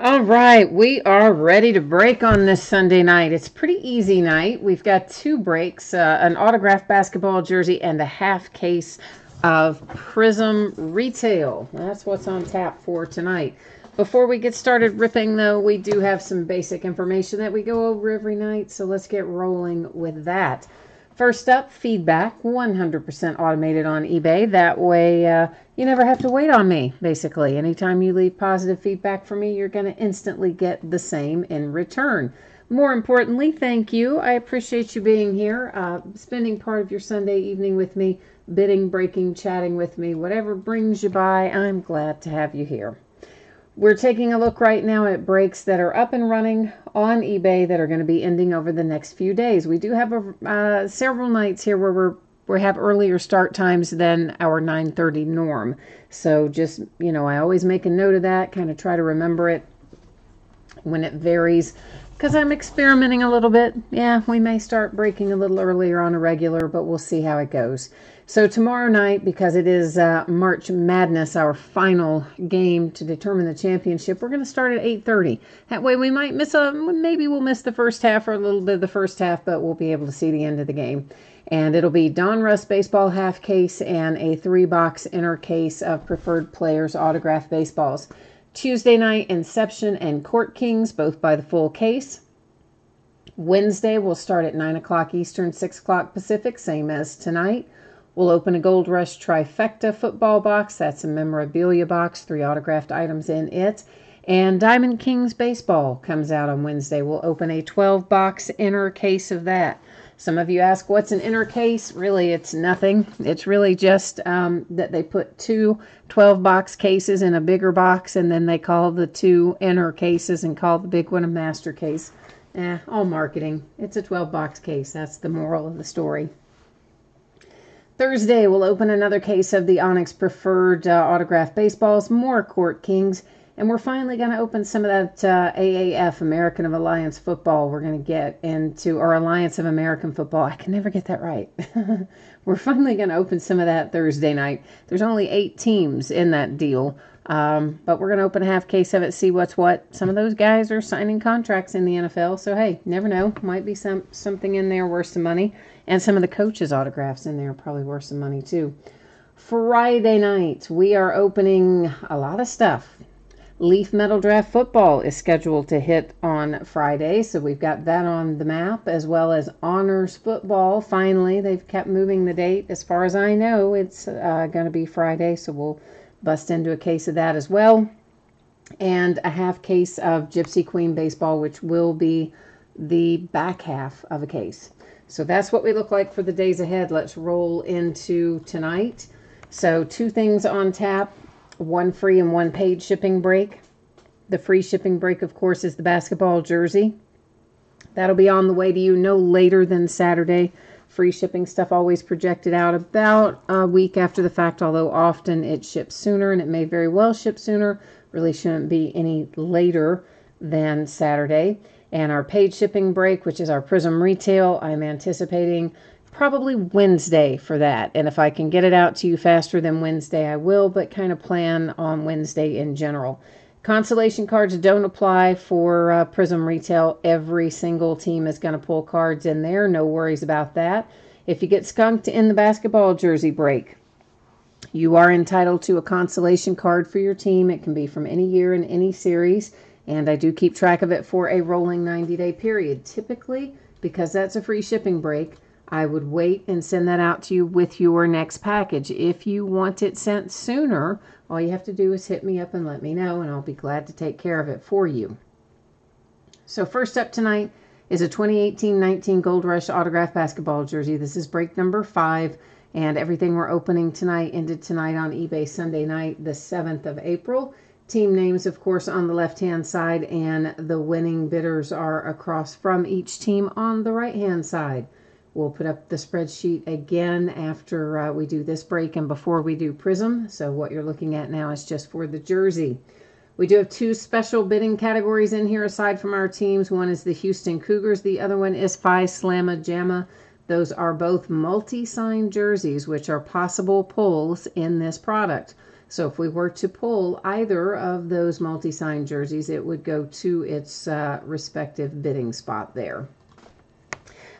All right, we are ready to break on this Sunday night. It's a pretty easy night. We've got two breaks, an autographed basketball jersey and a half case of Prism Retail. That's what's on tap for tonight. Before we get started ripping, though, we do have some basic information that we go over every night, so let's get rolling with that. First up, feedback, 100% automated on eBay. That way, you never have to wait on me, basically. Anytime you leave positive feedback for me, you're going to instantly get the same in return. More importantly, thank you. I appreciate you being here, spending part of your Sunday evening with me, bidding, breaking, chatting with me. Whatever brings you by, I'm glad to have you here. We're taking a look right now at breaks that are up and running on eBay that are going to be ending over the next few days. We do have several nights here where we have earlier start times than our 9:30 norm. So just, I always make a note of that, kind of try to remember it when it varies, because I'm experimenting a little bit. Yeah, we may start breaking a little earlier on a regular, but we'll see how it goes. So tomorrow night, because it is March Madness, our final game to determine the championship, we're going to start at 8:30. That way we might maybe we'll miss the first half or a little bit of the first half, but we'll be able to see the end of the game. And it'll be Donruss baseball half case and a 3-box inner case of preferred players autographed baseballs. Tuesday night, Inception and Court Kings, both by the full case. Wednesday, we'll start at 9 o'clock Eastern, 6 o'clock Pacific, same as tonight. We'll open a Gold Rush Trifecta football box. That's a memorabilia box, 3 autographed items in it. And Diamond Kings baseball comes out on Wednesday. We'll open a 12-box inner case of that. Some of you ask, what's an inner case? Really, it's nothing. It's really just that they put 2 12-box cases in a bigger box, and then they call the 2 inner cases and call the big one a master case. All marketing. It's a 12-box case. That's the moral of the story. Thursday, we'll open another case of the Onyx Preferred autographed baseballs, more Court Kings, and we're finally going to open some of that AAF, American of Alliance Football. We're going to get into, or Alliance of American Football. I can never get that right. We're finally going to open some of that Thursday night. There's only 8 teams in that deal, but we're going to open a half case of it, see what's what. Some of those guys are signing contracts in the NFL, so hey, never know. Might be something in there worth some money. And some of the coaches' autographs in there are probably worth some money too. Friday night, we are opening a lot of stuff. Leaf Metal Draft Football is scheduled to hit on Friday, so we've got that on the map, as well as Honors Football. Finally, they've kept moving the date. As far as I know, it's going to be Friday, so we'll bust into a case of that as well. And a half case of Gypsy Queen Baseball, which will be the back half of a case. So that's what we look like for the days ahead. Let's roll into tonight. So 2 things on tap, 1 free and 1 paid shipping break. The free shipping break, of course, is the basketball jersey. That'll be on the way to you no later than Saturday. Free shipping stuff always projected out about a week after the fact, although often it ships sooner, and it may very well ship sooner. Really shouldn't be any later than Saturday. And our paid shipping break, which is our Prism Retail, I'm anticipating probably Wednesday for that. And if I can get it out to you faster than Wednesday, I will, but kind of plan on Wednesday in general. Consolation cards don't apply for Prism Retail. Every single team is going to pull cards in there. No worries about that. If you get skunked in the basketball jersey break, you are entitled to a consolation card for your team. It can be from any year in any series. And I do keep track of it for a rolling 90-day period. Typically, because that's a free shipping break, I would wait and send that out to you with your next package. If you want it sent sooner, all you have to do is hit me up and let me know, and I'll be glad to take care of it for you. So first up tonight is a 2018-19 Gold Rush autographed basketball jersey. This is break number 5, and everything we're opening tonight ended tonight on eBay Sunday night, the 7th of April. Team names, of course, on the left-hand side, and the winning bidders are across from each team on the right-hand side. We'll put up the spreadsheet again after we do this break and before we do Prism. So what you're looking at now is just for the jersey. We do have 2 special bidding categories in here aside from our teams. One is the Houston Cougars. The other one is Phi Slamma Jamma. Those are both multi-sign jerseys, which are possible pulls in this product. So if we were to pull either of those multi-sign jerseys, it would go to its respective bidding spot there.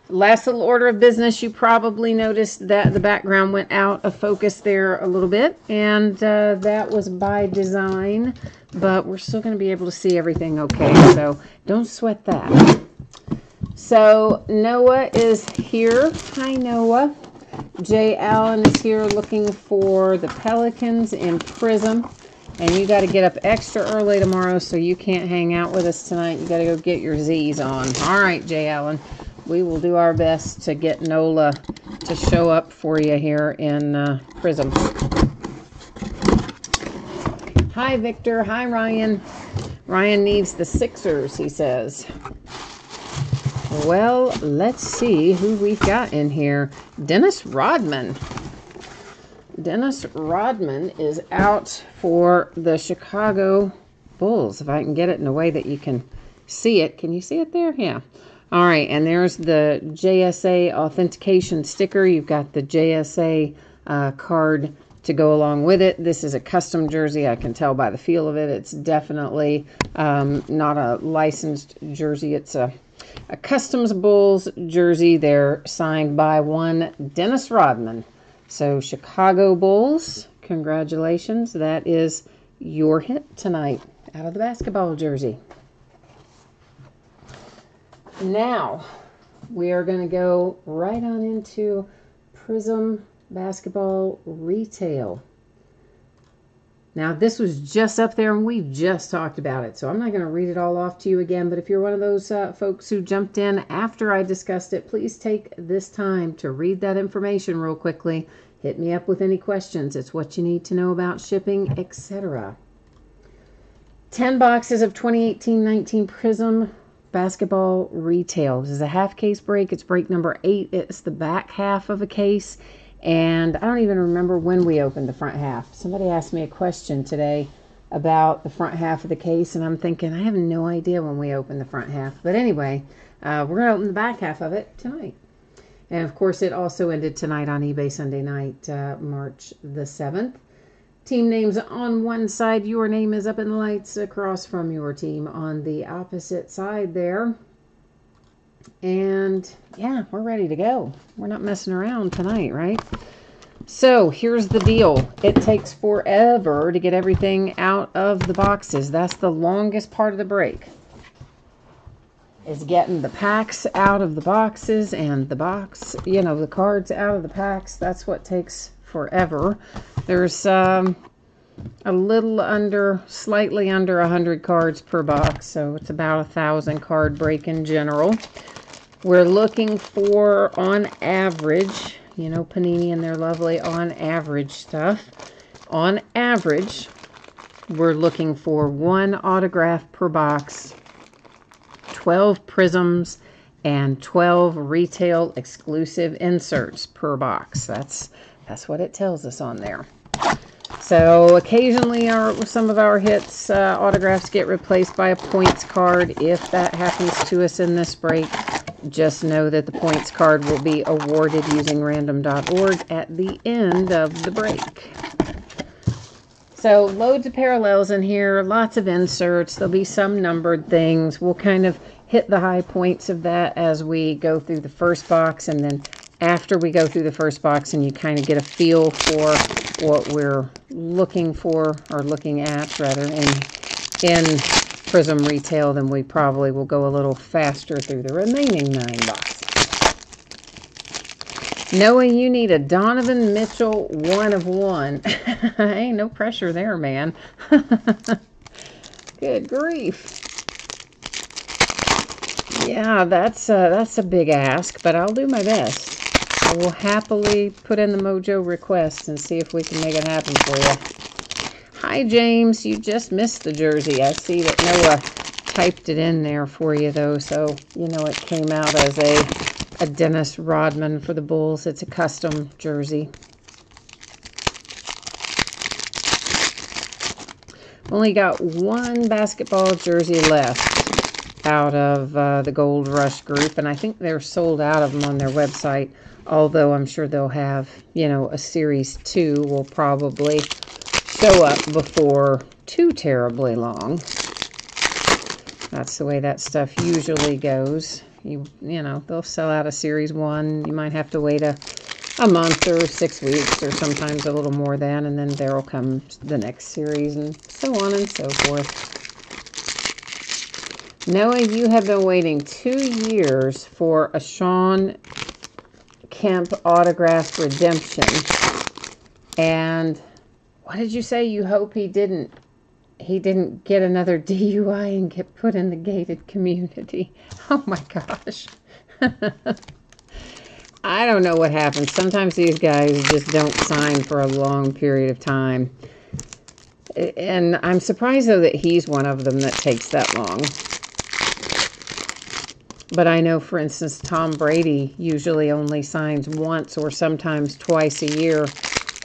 Last little order of business, you probably noticed that the background went out of focus there a little bit, and that was by design, but we're still going to be able to see everything okay, so don't sweat that. So Noah is here. Hi, Noah. Jay Allen is here looking for the Pelicans in Prism, and you got to get up extra early tomorrow, so you can't hang out with us tonight. You got to go get your Z's on. All right, Jay Allen. We will do our best to get Nola to show up for you here in Prism. Hi, Victor. Hi, Ryan. Ryan needs the Sixers, he says. Well, let's see who we've got in here. Dennis Rodman. Dennis Rodman is out for the Chicago Bulls. If I can get it in a way that you can see it. Can you see it there? Yeah. All right, and there's the JSA authentication sticker. You've got the JSA card to go along with it. This is a custom jersey. I can tell by the feel of it. It's definitely not a licensed jersey. It's a Customs Bulls jersey. They're signed by one Dennis Rodman. So Chicago Bulls, congratulations. That is your hit tonight out of the basketball jersey. Now, we are going to go right on into Prism Basketball Retail. Now, this was just up there, and we just talked about it, so I'm not going to read it all off to you again, but if you're one of those folks who jumped in after I discussed it, please take this time to read that information real quickly. Hit me up with any questions. It's what you need to know about shipping, etc. 10 boxes of 2018-19 Prism Basketball Retail. This is a half case break. It's break number 8. It's the back half of a case. And I don't even remember when we opened the front half. Somebody asked me a question today about the front half of the case, and I'm thinking, I have no idea when we opened the front half. But anyway, we're going to open the back half of it tonight. And of course, it also ended tonight on eBay Sunday night, March the 7th. Team names on one side. Your name is up in the lights across from your team on the opposite side there. And yeah, we're ready to go. We're not messing around tonight, right? So here's the deal. It takes forever to get everything out of the boxes. That's the longest part of the break, is getting the packs out of the boxes and the box, you know, the cards out of the packs. That's what takes forever. There's a little under, slightly under 100 cards per box, so it's about 1,000 card break in general. We're looking for, on average, you know, Panini and their lovely on average stuff. On average, we're looking for 1 autograph per box, 12 prisms, and 12 retail exclusive inserts per box. That's what it tells us on there. So occasionally some of our hits, autographs get replaced by a points card. If that happens to us in this break, just know that the points card will be awarded using random.org at the end of the break. So loads of parallels in here, lots of inserts. There'll be some numbered things. We'll kind of hit the high points of that as we go through the first box, and then after we go through the first box and you kind of get a feel for what we're looking for, or looking at rather, in Prism Retail, then we probably will go a little faster through the remaining 9 boxes. Noah, you need a Donovan Mitchell 1 of 1. Ain't no pressure there, man. Good grief. Yeah, that's a big ask, but I'll do my best. I will happily put in the Mojo request and see if we can make it happen for you. Hi, James. You just missed the jersey. I see that Noah typed it in there for you, though, so you know it came out as a Dennis Rodman for the Bulls. It's a custom jersey. Only got 1 basketball jersey left out of the Gold Rush group, and I think they're sold out of them on their website, although I'm sure they'll have, you know, a Series 2 will probably show up before too terribly long. That's the way that stuff usually goes. You know, they'll sell out a series 1. You might have to wait a month or 6 weeks or sometimes a little more than, and then there will come the next series and so on and so forth. Noah, you have been waiting 2 years for a Shawn Kemp autograph redemption. And what did you say? You hope he didn't get another DUI and get put in the gated community. Oh my gosh. I don't know what happens. Sometimes these guys just don't sign for a long period of time. And I'm surprised, though, that he's one of them that takes that long. But I know, for instance, Tom Brady usually only signs once or sometimes twice a year,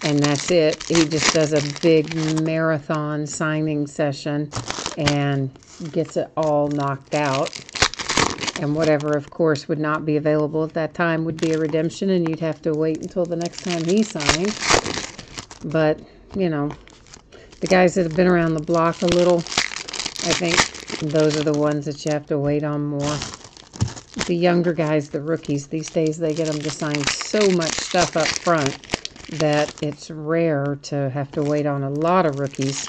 and that's it. He just does a big marathon signing session and gets it all knocked out. And whatever, of course, would not be available at that time would be a redemption, and you'd have to wait until the next time he signed. But, you know, the guys that have been around the block a little, I think those are the ones that you have to wait on more. The younger guys, the rookies, these days they get them to sign so much stuff up front that it's rare to have to wait on a lot of rookies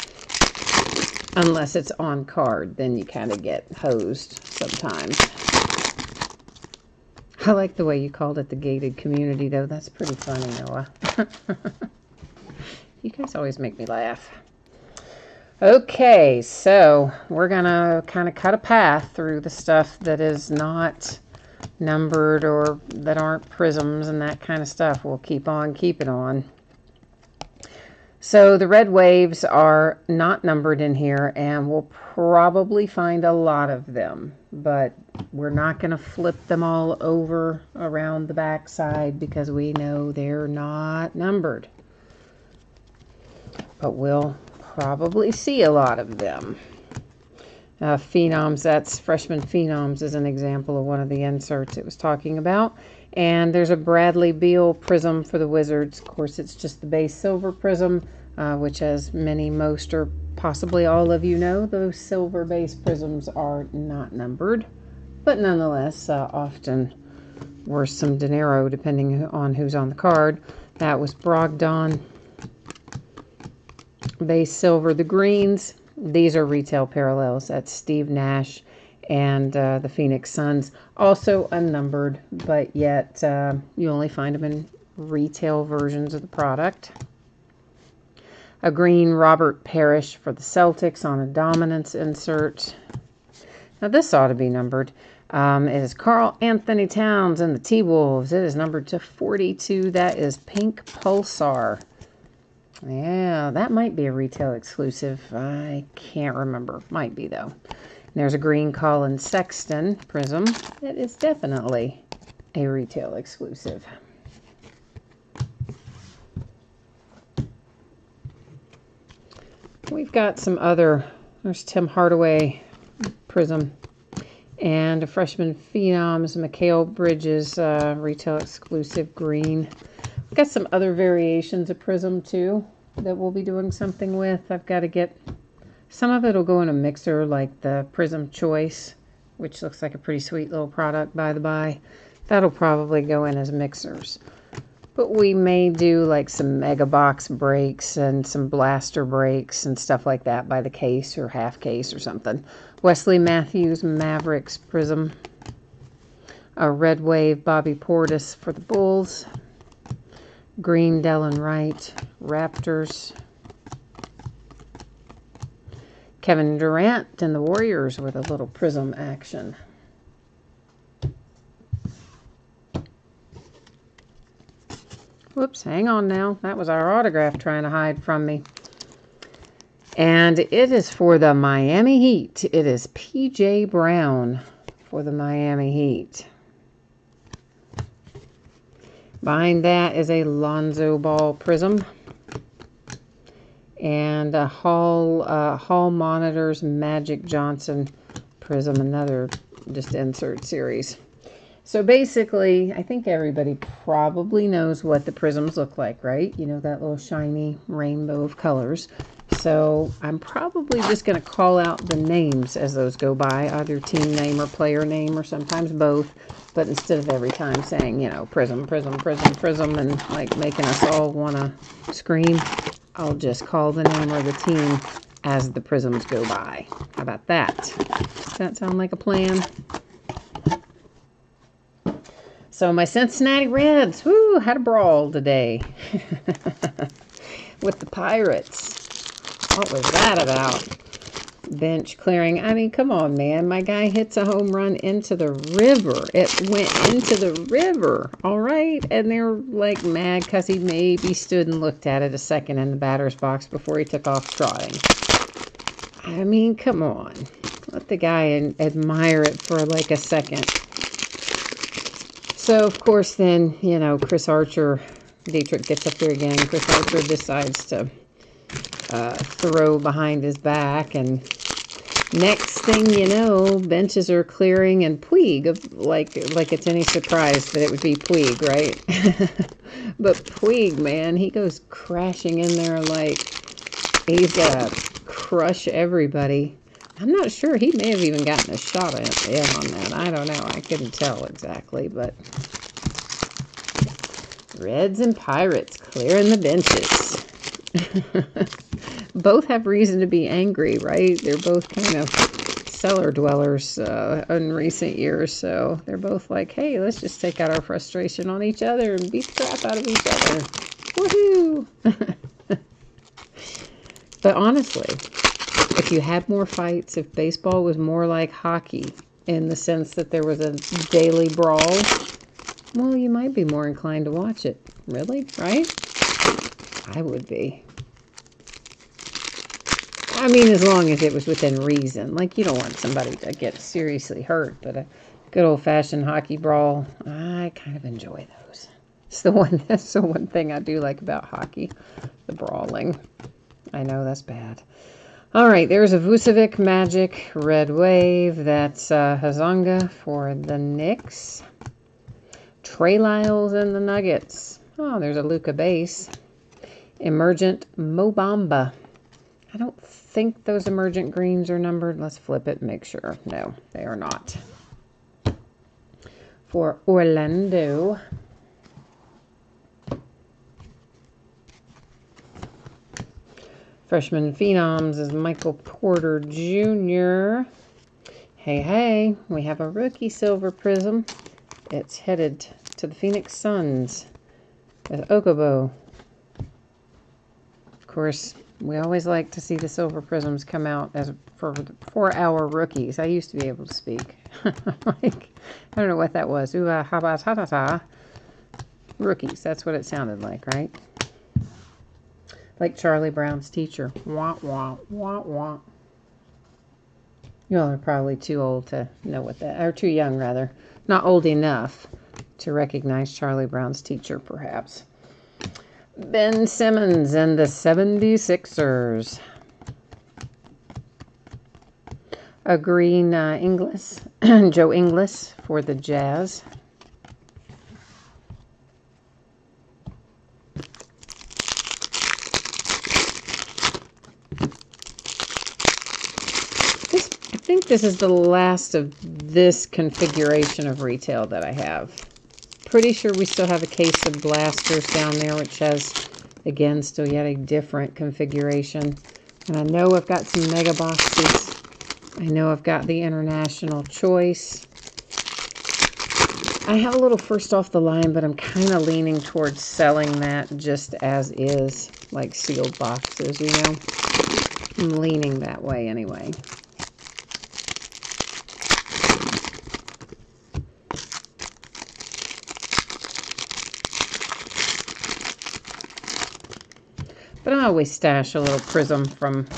unless it's on card. Then you kind of get hosed sometimes. I like the way you called it the gated community, though. That's pretty funny, Noah. You guys always make me laugh. Okay, so we're going to kind of cut a path through the stuff that is not numbered or that aren't prisms and that kind of stuff. We'll keep on keeping on. So the red waves are not numbered in here, and we'll probably find a lot of them, but we're not going to flip them all over around the back side because we know they're not numbered. But we'll probably see a lot of them. Phenoms, that's Freshman Phenoms is an example of one of the inserts it was talking about. And there's a Bradley Beal prism for the Wizards. Of course, it's just the base silver prism, which, as most or possibly all of you know, those silver base prisms are not numbered, but nonetheless often worth some dinero depending on who's on the card. That was Brogdon. Base silver, the greens, these are retail parallels. That's Steve Nash and the Phoenix Suns, also unnumbered, but yet you only find them in retail versions of the product. A green Robert Parrish for the Celtics on a dominance insert. Now this ought to be numbered. It is Karl Anthony Towns and the T-Wolves. It is numbered to 42. That is Pink Pulsar. Yeah, that might be a retail exclusive. I can't remember. Might be, though. There's a green Colin Sexton prism. It is definitely a retail exclusive. We've got some other. There's Tim Hardaway prism. And a Freshman Phenoms, Mikal Bridges retail exclusive green. We've got some other variations of prism, too, that we'll be doing something with. I've got to get... Some of it will go in a mixer, like the Prism Choice, which looks like a pretty sweet little product, by the by. That'll probably go in as mixers. But we may do, like, some Mega Box breaks and some blaster breaks and stuff like that by the case or half case or something. Wesley Matthews Mavericks Prism. A Red Wave Bobby Portis for the Bulls. Green Delon Wright Raptors. Kevin Durant and the Warriors with a little prism action. Whoops, hang on now. That was our autograph trying to hide from me. And it is for the Miami Heat. It is P.J. Brown for the Miami Heat. Behind that is a Lonzo Ball prism. And a Hall Monitors Magic Johnson prism, another just insert series. So basically, I think everybody probably knows what the prisms look like, right? You know, that little shiny rainbow of colors. So I'm probably just going to call out the names as those go by, either team name or player name, or sometimes both. But instead of every time saying, you know, prism, prism, prism, prism, and like making us all want to scream, I'll just call the name or the team as the prisms go by. How about that? Does that sound like a plan? So my Cincinnati Reds, whoo, had a brawl today with the Pirates. What was that about? Bench clearing. I mean, come on, man. My guy hits a home run into the river. It went into the river, all right? And they're like mad because he maybe stood and looked at it a second in the batter's box before he took off trotting. I mean, come on. Let the guy admire it for like a second. So, of course, then, you know, Chris Archer, Dietrich gets up there again. Chris Archer decides to throw behind his back. And next thing you know, benches are clearing. And Puig, like it's any surprise that it would be Puig, right? But Puig, man, he goes crashing in there like he's going to crush everybody. I'm not sure. He may have even gotten a shot in on that. I don't know. I couldn't tell exactly, but Reds and Pirates clearing the benches. Both have reason to be angry, right? They're both kind of cellar dwellers in recent years, so they're both like, hey, let's just take out our frustration on each other and beat the crap out of each other. Woohoo! But honestly, if you had more fights, if baseball was more like hockey in the sense that there was a daily brawl, well, you might be more inclined to watch it. Really? Right? I would be. I mean, as long as it was within reason. Like, you don't want somebody to get seriously hurt, but a good old-fashioned hockey brawl, I kind of enjoy those. That's the one thing I do like about hockey, the brawling. I know that's bad. All right, there's a Vucevic Magic Red Wave. That's Hazonga for the Knicks. Trey Lyles and the Nuggets. Oh, there's a Luka base. Emergent Mo Bamba. I don't think those emergent greens are numbered. Let's flip it and make sure. No, they are not. For Orlando. Freshman Phenoms is Michael Porter Jr. Hey, we have a rookie silver prism. It's headed to the Phoenix Suns with Okobo. Of course, we always like to see the silver prisms come out as for our rookies. I used to be able to speak. Like, I don't know what that was. Ooh, ha, ba, ta, ta, ta. Rookies, that's what it sounded like, right? Like Charlie Brown's teacher. Wah, wah, wah, wah. You all are probably too old to know what that, or too young, rather. Not old enough to recognize Charlie Brown's teacher, perhaps. Ben Simmons and the 76ers. A green Inglis, Joe Inglis for the Jazz. I think this is the last of this configuration of retail that I have. Pretty sure we still have a case of blasters down there, which has, again, still yet a different configuration. And I know I've got some mega boxes. I know I've got the International Choice. I have a little first off the line, but I'm kind of leaning towards selling that just as is, like sealed boxes, you know. I'm leaning that way anyway. But I always stash a little prism from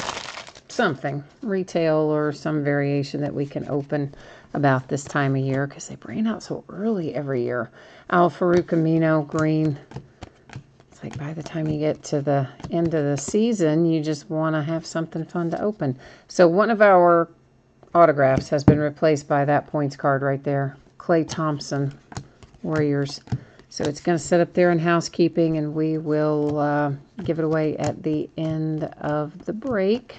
something, retail or some variation that we can open about this time of year because they bring out so early every year. Al-Farouq Amino green. It's like by the time you get to the end of the season, you just want to have something fun to open. So one of our autographs has been replaced by that points card right there. Klay Thompson, Warriors. So it's going to sit up there in housekeeping, and we will give it away at the end of the break.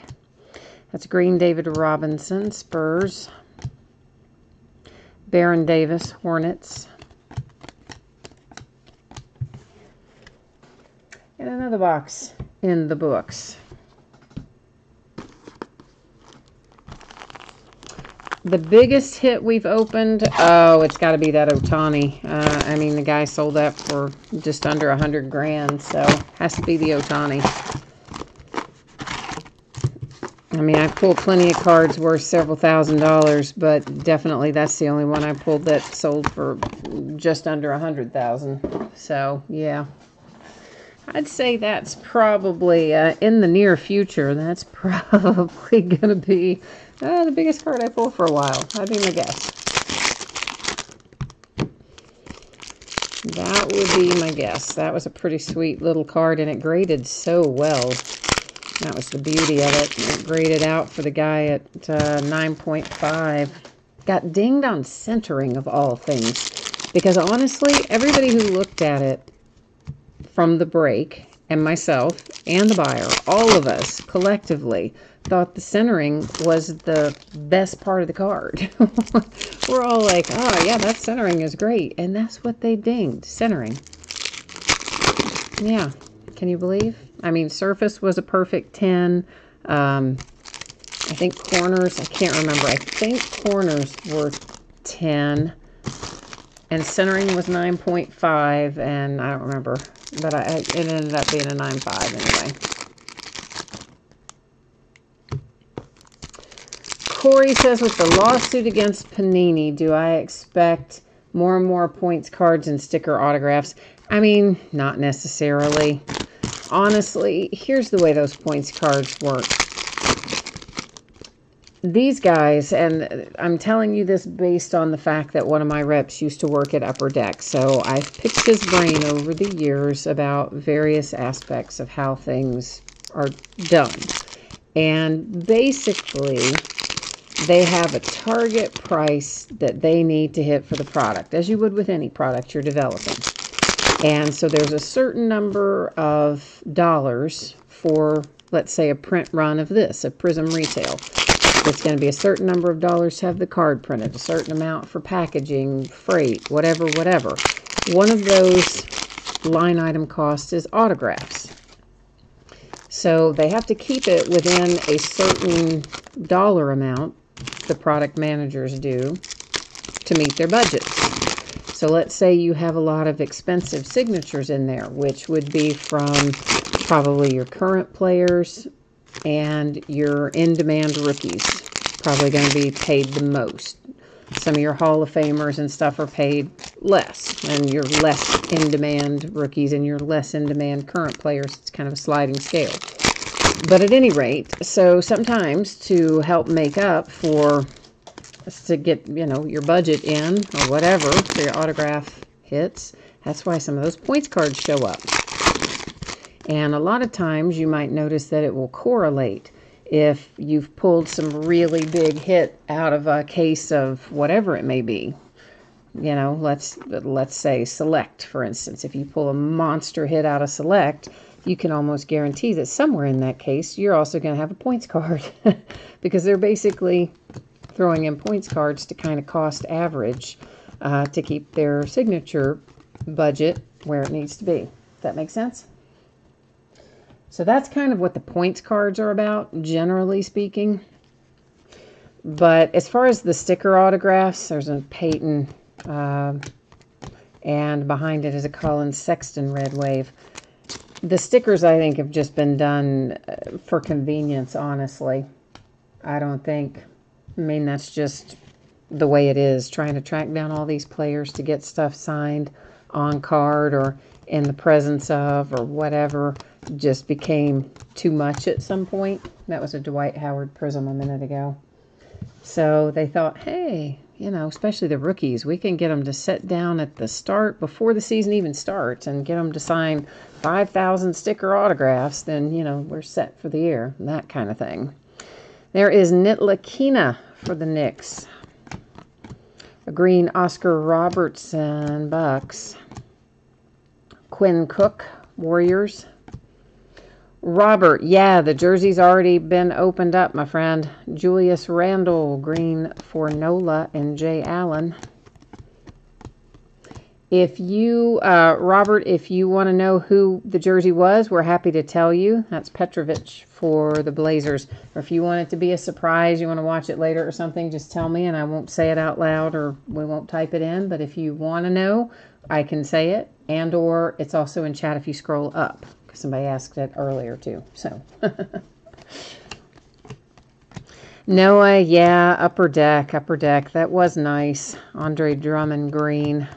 That's green David Robinson, Spurs. Baron Davis, Hornets. And another box in the books. The biggest hit we've opened, oh, it's got to be that Ohtani. I mean, the guy sold that for just under 100 grand, so has to be the Ohtani. I mean, I've pulled plenty of cards worth several $1,000s, but definitely that's the only one I pulled that sold for just under 100,000. So, yeah. I'd say that's probably, in the near future, that's probably going to be the biggest card I pull for a while. That'd be my guess. That would be my guess. That was a pretty sweet little card, and it graded so well. That was the beauty of it. It graded out for the guy at 9.5. Got dinged on centering, of all things. Because honestly, everybody who looked at it from the break, and myself, and the buyer, all of us, collectively, thought the centering was the best part of the card. We're all like, oh yeah, that centering is great. And that's what they dinged, centering. Yeah, can you believe? I mean, surface was a perfect 10. I think corners, I can't remember. I think corners were 10. And centering was 9.5, and I don't remember. But it ended up being a 9.5 anyway. Corey says, with the lawsuit against Panini, do I expect more and more points cards and sticker autographs? I mean, not necessarily. Honestly, here's the way those points cards work. These guys, and I'm telling you this based on the fact that one of my reps used to work at Upper Deck, so I've picked his brain over the years about various aspects of how things are done. And basically, they have a target price that they need to hit for the product, as you would with any product you're developing. And so there's a certain number of dollars for, let's say, a print run of this, a Prism Retail. It's going to be a certain number of dollars to have the card printed, a certain amount for packaging, freight, whatever. One of those line item costs is autographs. So they have to keep it within a certain dollar amount, the product managers do, to meet their budgets. So let's say you have a lot of expensive signatures in there, which would be from probably your current players and your in-demand rookies. Probably going to be paid the most. Some of your Hall of Famers and stuff are paid less, and your less in-demand rookies and your less in-demand current players, it's kind of a sliding scale. But at any rate, so sometimes to help make up for, to get, you know, your budget in or whatever for your autograph hits, that's why some of those points cards show up. And a lot of times you might notice that it will correlate if you've pulled some really big hit out of a case of whatever it may be. You know, let's say Select, for instance. If you pull a monster hit out of Select, you can almost guarantee that somewhere in that case, you're also going to have a points card because they're basically throwing in points cards to kind of cost average to keep their signature budget where it needs to be. Does that make sense? So that's kind of what the points cards are about, generally speaking. But as far as the sticker autographs, there's a Peyton, and behind it is a Colin Sexton Red Wave. The stickers, I think, have just been done for convenience, honestly. I don't think, I mean, that's just the way it is. Trying to track down all these players to get stuff signed on card or in the presence of or whatever just became too much at some point. That was a Dwight Howard Prism a minute ago. So they thought, hey, you know, especially the rookies, we can get them to sit down at the start before the season even starts and get them to sign 5,000 sticker autographs. Then, you know, we're set for the year, that kind of thing. There is Ntilikina for the Knicks. A green Oscar Robertson, Bucks. Quinn Cook, Warriors. Robert, yeah, the jersey's already been opened up, my friend. Julius Randle, green for Nola and Jay Allen. If you, Robert, if you want to know who the jersey was, we're happy to tell you. That's Petrovic for the Blazers. Or if you want it to be a surprise, you want to watch it later or something, just tell me and I won't say it out loud or we won't type it in. But if you want to know, I can say it. And or it's also in chat if you scroll up. Somebody asked it earlier too. So Noah, yeah, upper deck. That was nice. Andre Drummond green.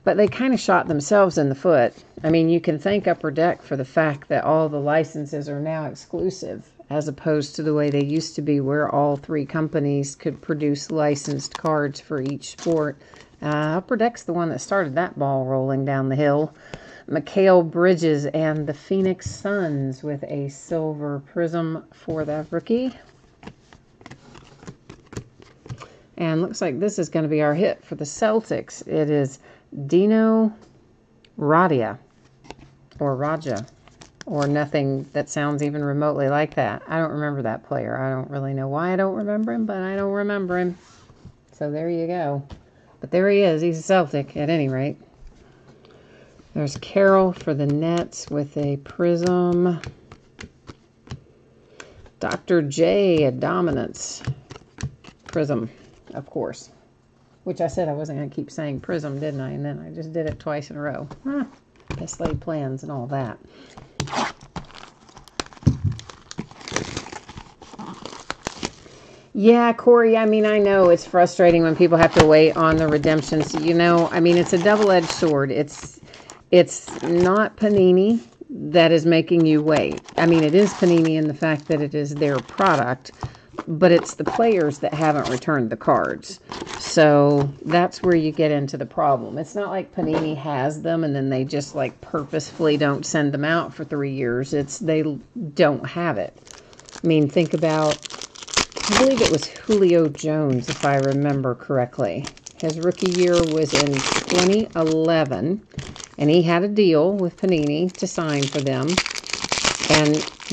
But they kind of shot themselves in the foot. I mean, you can thank Upper Deck for the fact that all the licenses are now exclusive, as opposed to the way they used to be, where all three companies could produce licensed cards for each sport. Upper Deck's the one that started that ball rolling down the hill. Mikal Bridges and the Phoenix Suns with a silver prism for that rookie. And looks like this is going to be our hit for the Celtics. It is Dino Radia, or Raja, or nothing that sounds even remotely like that. I don't remember that player. I don't really know why I don't remember him, but I don't remember him. So there you go. But there he is. He's a Celtic at any rate. There's Carroll for the Nets with a prism. Dr. J, a dominance prism, of course. Which I said I wasn't going to keep saying prism, didn't I? And then I just did it twice in a row. Best laid plans and all that. Yeah, Corey, I mean, I know it's frustrating when people have to wait on the redemptions. You know, I mean, it's a double-edged sword. It's not Panini that is making you wait. I mean, it is Panini in the fact that it is their product, but it's the players that haven't returned the cards. So that's where you get into the problem. It's not like Panini has them and then they just like purposefully don't send them out for 3 years. It's they don't have it. I mean, think about, I believe it was Julio Jones, if I remember correctly. His rookie year was in 2011, and he had a deal with Panini to sign for them.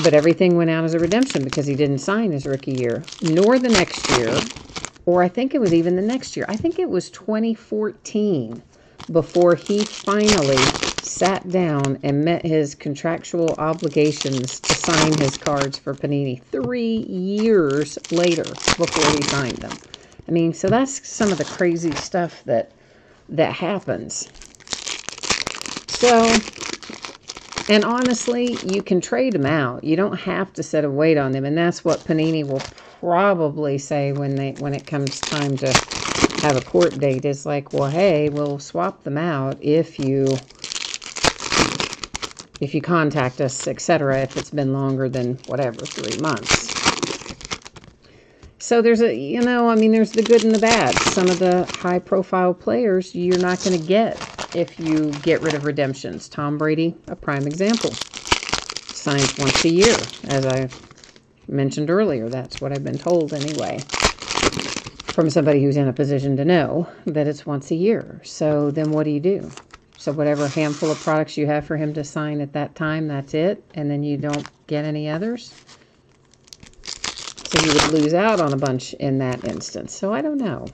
But everything went out as a redemption because he didn't sign his rookie year, nor the next year, or I think it was even the next year. I think it was 2014 before he finally sat down and met his contractual obligations to sign his cards for Panini 3 years later before he signed them. I mean, so that's some of the crazy stuff that happens. So, and honestly, you can trade them out. You don't have to set a wait on them, and that's what Panini will probably say when it comes time to have a court date. Is like, well, hey, we'll swap them out if you contact us, etc. If it's been longer than whatever 3 months. So there's there's the good and the bad. Some of the high-profile players you're not going to get if you get rid of redemptions. Tom Brady, a prime example. Signs once a year, as I mentioned earlier. That's what I've been told anyway, from somebody who's in a position to know that it's once a year. So then what do? So whatever handful of products you have for him to sign at that time, that's it, and then you don't get any others? So you would lose out on a bunch in that instance. So I don't know.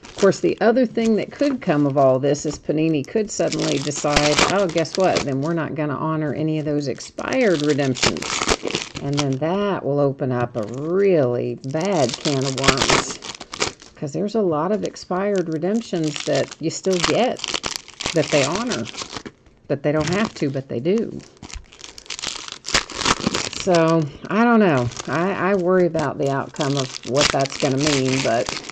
Of course, the other thing that could come of all this is Panini could suddenly decide, oh, guess what? Then we're not going to honor any of those expired redemptions. And then that will open up a really bad can of worms. Because there's a lot of expired redemptions that you still get that they honor. That they don't have to, but they do. So, I don't know. I worry about the outcome of what that's going to mean, but...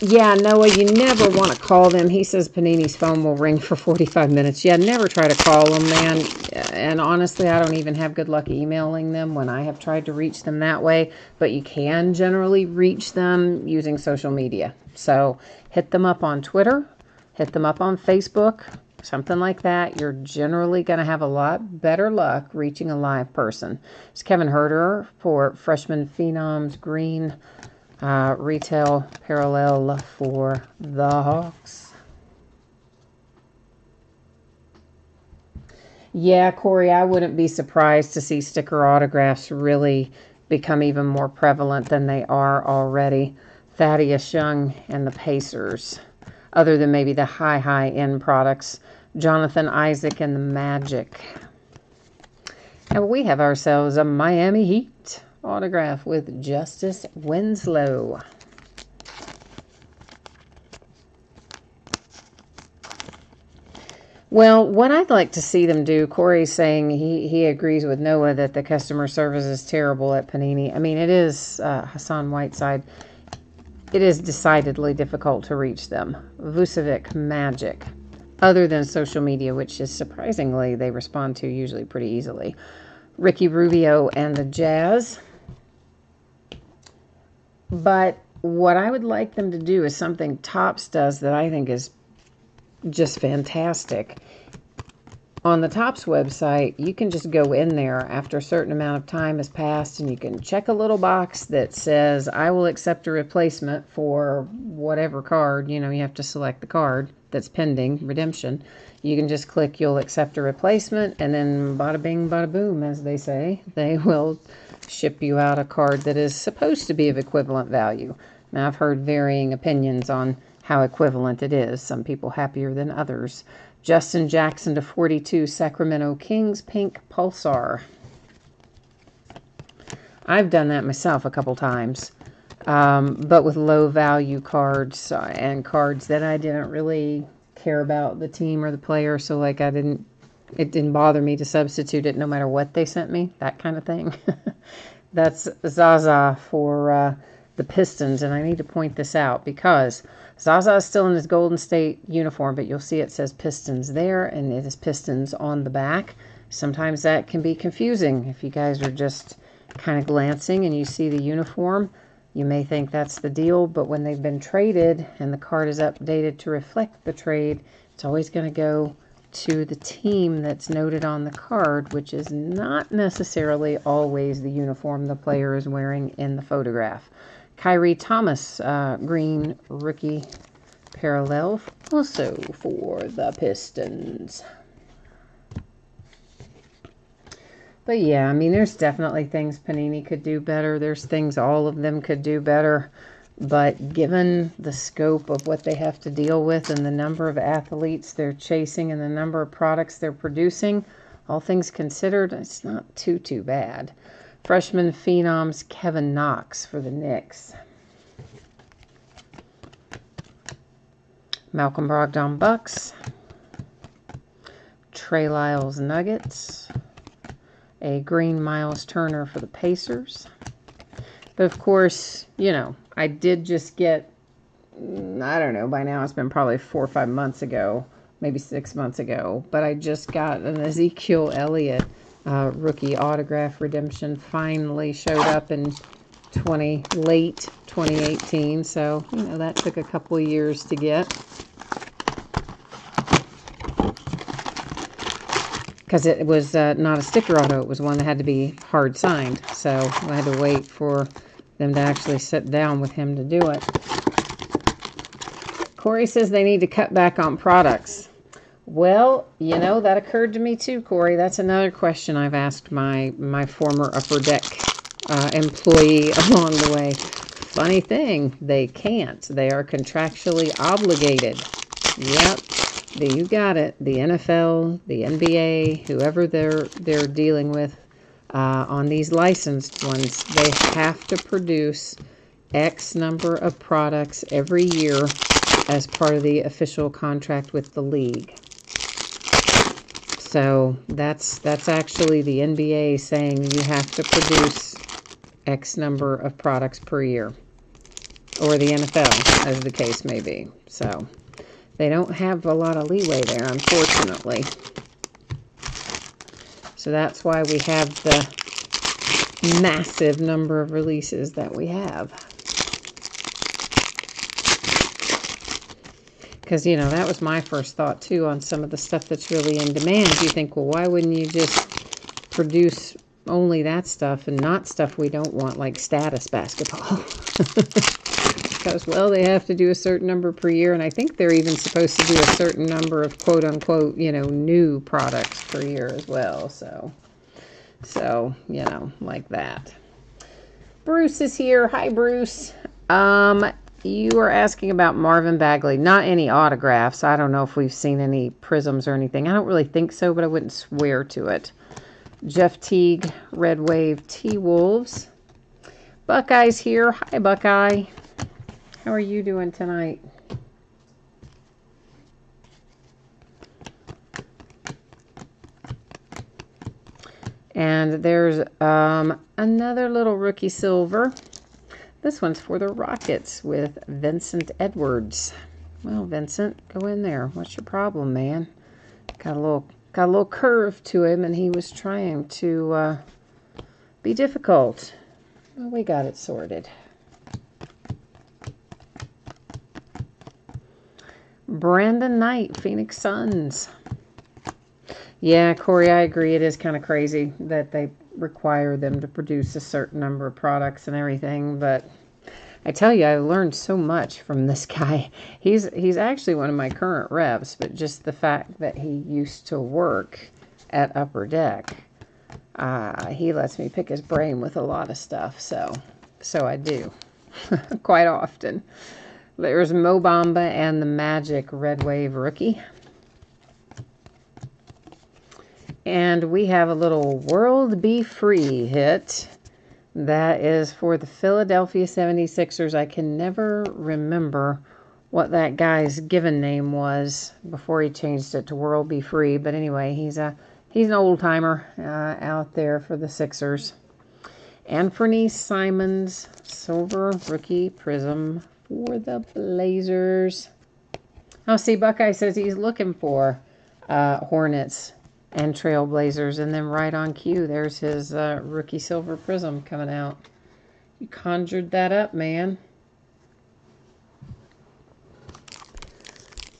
yeah, Noah, you never want to call them. He says Panini's phone will ring for 45 minutes. Yeah, never try to call them, man. And honestly, I don't even have good luck emailing them when I have tried to reach them that way. But you can generally reach them using social media. So, hit them up on Twitter. Hit them up on Facebook. something like that, you're generally going to have a lot better luck reaching a live person. It's Kevin Herter for Freshman Phenoms Green retail parallel for the Hawks. Yeah, Corey, I wouldn't be surprised to see sticker autographs really become even more prevalent than they are already. Thaddeus Young and the Pacers, other than maybe the high-end products. Jonathan Isaac and the Magic. And we have ourselves a Miami Heat autograph with Justice Winslow. Well, what I'd like to see them do, Corey's saying he agrees with Noah that the customer service is terrible at Panini. I mean, it is Hassan Whiteside. It is decidedly difficult to reach them. Vucevic, Magic. Other than social media, which is surprisingly they respond to usually pretty easily. Ricky Rubio and the Jazz. But what I would like them to do is something Topps does that I think is just fantastic. On the Topps website, you can just go in there after a certain amount of time has passed and you can check a little box that says, I will accept a replacement for whatever card. You know, you have to select the card that's pending redemption. You can just click, you'll accept a replacement, and then bada bing, bada boom, as they say. They will ship you out a card that is supposed to be of equivalent value. Now, I've heard varying opinions on how equivalent it is. Some people happier than others. Justin Jackson to 42, Sacramento Kings, Pink Pulsar. I've done that myself a couple times, but with low value cards and cards that I didn't really care about the team or the player, so like it didn't bother me to substitute it no matter what they sent me, that kind of thing. That's Zaza for the Pistons, and I need to point this out because Zaza is still in his Golden State uniform, but you'll see it says Pistons there, and it is Pistons on the back. Sometimes that can be confusing. If you guys are just kind of glancing and you see the uniform, you may think that's the deal, but when they've been traded and the card is updated to reflect the trade, it's always going to go to the team that's noted on the card, which is not necessarily always the uniform the player is wearing in the photograph. Kyrie Thomas, green rookie parallel, also for the Pistons. But yeah, I mean, there's definitely things Panini could do better. There's things all of them could do better. But given the scope of what they have to deal with and the number of athletes they're chasing and the number of products they're producing, all things considered, it's not too bad. Freshman Phenoms Kevin Knox for the Knicks. Malcolm Brogdon Bucks. Trey Lyles Nuggets. A green Miles Turner for the Pacers. But of course, you know, I did just get, I don't know, by now it's been probably 4 or 5 months ago, maybe 6 months ago, but I just got an Ezekiel Elliott rookie autograph redemption. Finally showed up in late 2018, so you know that took a couple of years to get, because it was not a sticker auto, it was one that had to be hard signed, so I had to wait for them to actually sit down with him to do it. Corey says they need to cut back on products. Well, you know, that occurred to me too, Corey. That's another question I've asked my former Upper Deck employee along the way. Funny thing, they can't. They are contractually obligated. Yep, you got it. The NFL, the NBA, whoever they're dealing with on these licensed ones, they have to produce X number of products every year as part of the official contract with the league. So that's actually the NBA saying you have to produce X number of products per year, or the NFL, as the case may be. So they don't have a lot of leeway there, unfortunately. So that's why we have the massive number of releases that we have. Because, you know, that was my first thought, too, on some of the stuff that's really in demand. You think, well, why wouldn't you just produce only that stuff and not stuff we don't want, like status basketball? Because, well, they have to do a certain number per year, and I think they're even supposed to do a certain number of quote-unquote, you know, new products per year as well. So, you know, like that. Bruce is here. Hi, Bruce. You were asking about Marvin Bagley. Not any autographs. I don't know if we've seen any prisms or anything. I don't really think so, but I wouldn't swear to it. Jeff Teague, Red Wave, T-Wolves. Buckeye's here. Hi, Buckeye. How are you doing tonight? And there's another little rookie silver. This one's for the Rockets with Vincent Edwards. Well, Vincent, go in there. What's your problem, man? Got a little curve to him, and he was trying to be difficult. Well, we got it sorted. Brandon Knight, Phoenix Suns. Yeah, Corey, I agree. It is kind of crazy that they require them to produce a certain number of products and everything, but I tell you, I learned so much from this guy. He's actually one of my current reps, but just the fact that he used to work at Upper Deck, he lets me pick his brain with a lot of stuff, so I do quite often. There's Mo Bamba and the Magic Red Wave rookie. And we have a little World Be Free hit. That is for the Philadelphia 76ers. I can never remember what that guy's given name was before he changed it to World Be Free. But anyway, he's an old-timer out there for the Sixers. Anfernee Simons, silver rookie prism for the Blazers. Oh, see, Buckeye says he's looking for Hornets and Trailblazers, and then right on cue, there's his rookie silver prism coming out. You conjured that up, man.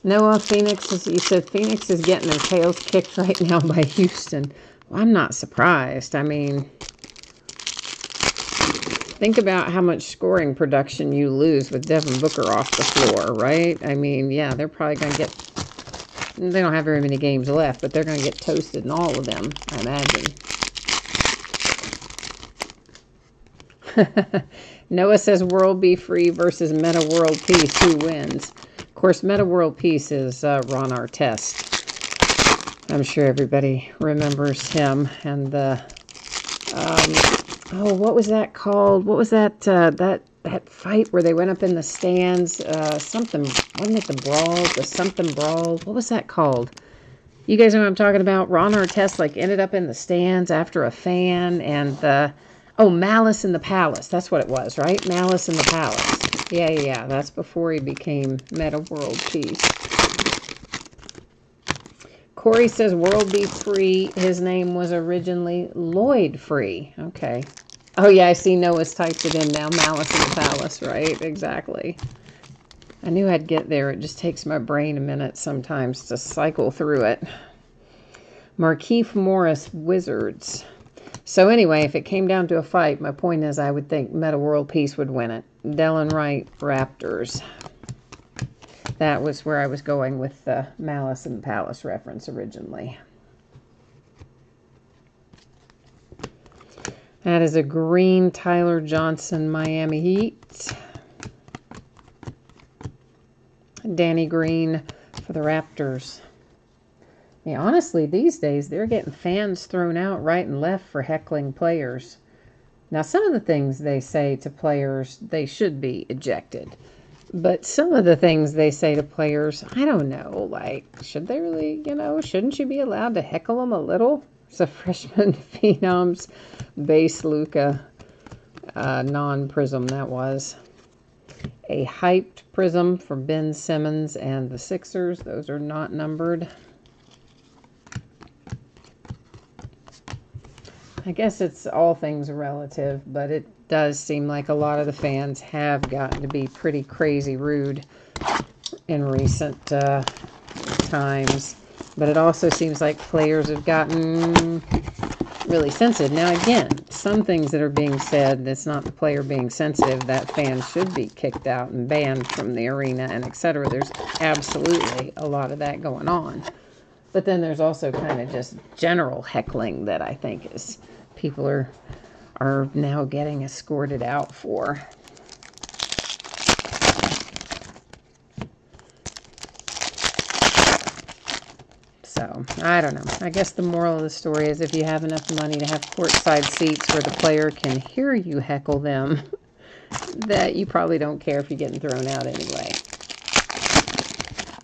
Noah, you said Phoenix is getting their tails kicked right now by Houston. Well, I'm not surprised. I mean, think about how much scoring production you lose with Devin Booker off the floor, right? I mean, yeah, they're probably going to get... They don't have very many games left, but they're going to get toasted in all of them, I imagine. Noah says World Be Free versus Meta World Peace. Who wins? Of course, Meta World Peace is Ron Artest. I'm sure everybody remembers him. And the... what was that called? What was that that fight where they went up in the stands? Something, wasn't it the Brawl? The something Brawl? What was that called? You guys know what I'm talking about? Ron Artest ended up in the stands after a fan, and Malice in the Palace. That's what it was, right? Malice in the Palace. Yeah. That's before he became Meta World Peace. Corey says World Be Free. His name was originally Lloyd Free. Okay. Oh, yeah, I see Noah's typed it in now. Malice in the Palace, right? Exactly. I knew I'd get there. It just takes my brain a minute sometimes to cycle through it. Markieff Morris, Wizards. So anyway, if it came down to a fight, my point is I would think Meta World Peace would win it. Delon Wright, Raptors. That was where I was going with the Malice in the Palace reference originally. That is a green Tyler Johnson Miami Heat. Danny Green for the Raptors. Yeah, honestly, these days, they're getting fans thrown out right and left for heckling players. Now, some of the things they say to players, they should be ejected. But some of the things they say to players, I don't know, like, should they really, shouldn't you be allowed to heckle them a little? It's a freshman Phenoms base Luka non-prism, that was. A hyped prism for Ben Simmons and the Sixers. Those are not numbered. I guess it's all things relative, but it does seem like a lot of the fans have gotten to be pretty crazy rude in recent times. But it also seems like players have gotten really sensitive. Now, again, some things that are being said, that's not the player being sensitive, that fans should be kicked out and banned from the arena and etc. There's absolutely a lot of that going on. But then there's also kind of just general heckling that I think is people are now getting escorted out for. So, I don't know. I guess the moral of the story is if you have enough money to have courtside seats where the player can hear you heckle them, that you probably don't care if you're getting thrown out anyway.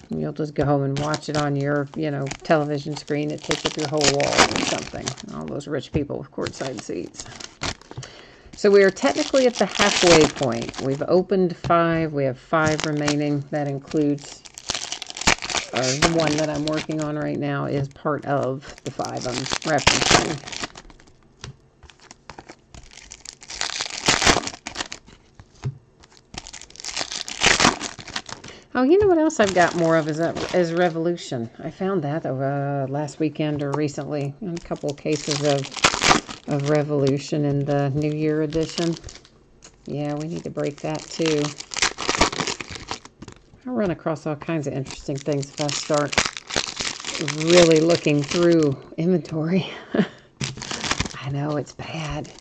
You'll just go home and watch it on your, television screen that takes up your whole wall or something. All those rich people with courtside seats. So we are technically at the halfway point. We've opened 5. We have 5 remaining. That includes... the one that I'm working on right now is part of the 5 I'm referencing. Oh, you know what else I've got more of is Revolution. I found that last weekend or recently in a couple of cases of Revolution in the New Year edition. Yeah, we need to break that too. I run across all kinds of interesting things if I start really looking through inventory. I know it's bad.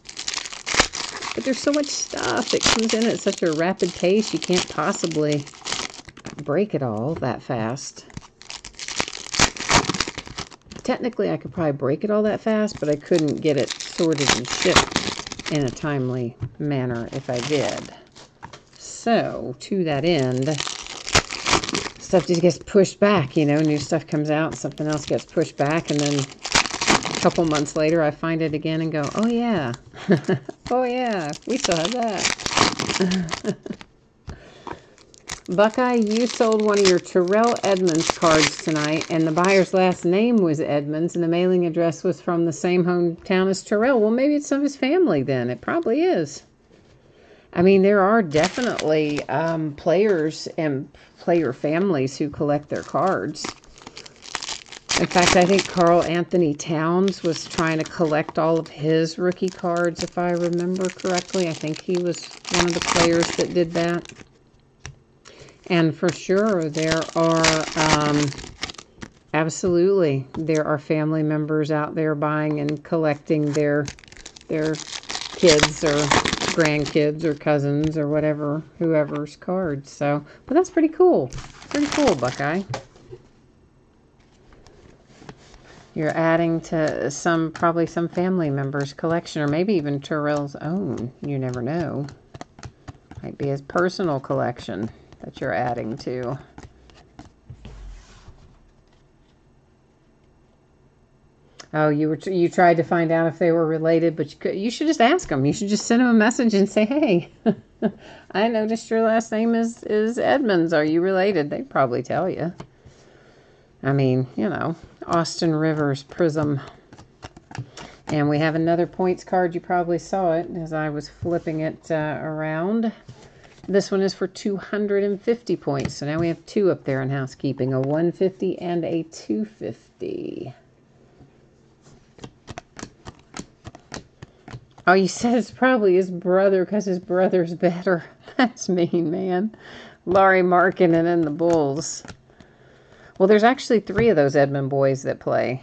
But there's so much stuff that comes in at such a rapid pace, you can't possibly break it all that fast. Technically, I could probably break it all that fast, but I couldn't get it sorted and shipped in a timely manner if I did. So, to that end... stuff just gets pushed back, new stuff comes out, something else gets pushed back, and then a couple months later I find it again and go, oh yeah, oh yeah, we still have that. Buckeye, you sold one of your Terrell Edmonds cards tonight, and the buyer's last name was Edmonds, and the mailing address was from the same hometown as Terrell. Well, maybe it's some of his family then. It probably is. I mean, there are definitely players and player families who collect their cards. In fact, I think Carl Anthony Towns was trying to collect all of his rookie cards, if I remember correctly. I think he was one of the players that did that. And for sure, there are, absolutely, there are family members out there buying and collecting their kids or grandkids or cousins or whatever, whoever's cards. So, but that's pretty cool. Pretty cool, Buckeye. You're adding to probably some family member's collection, or maybe even Terrell's own. You never know. Might be his personal collection that you're adding to. Oh, you tried to find out if they were related, but you should just ask them. You should just send them a message and say, hey, I noticed your last name is Edmonds. Are you related? They'd probably tell you. I mean, Austin Rivers Prism. And we have another points card. You probably saw it as I was flipping it around. This one is for 250 points. So now we have 2 up there in housekeeping, a 150 and a 250. Oh, you said it's probably his brother because his brother's better. That's mean, man. Larry Markkinen and the Bulls. Well, there's actually 3 of those Edmond boys that play.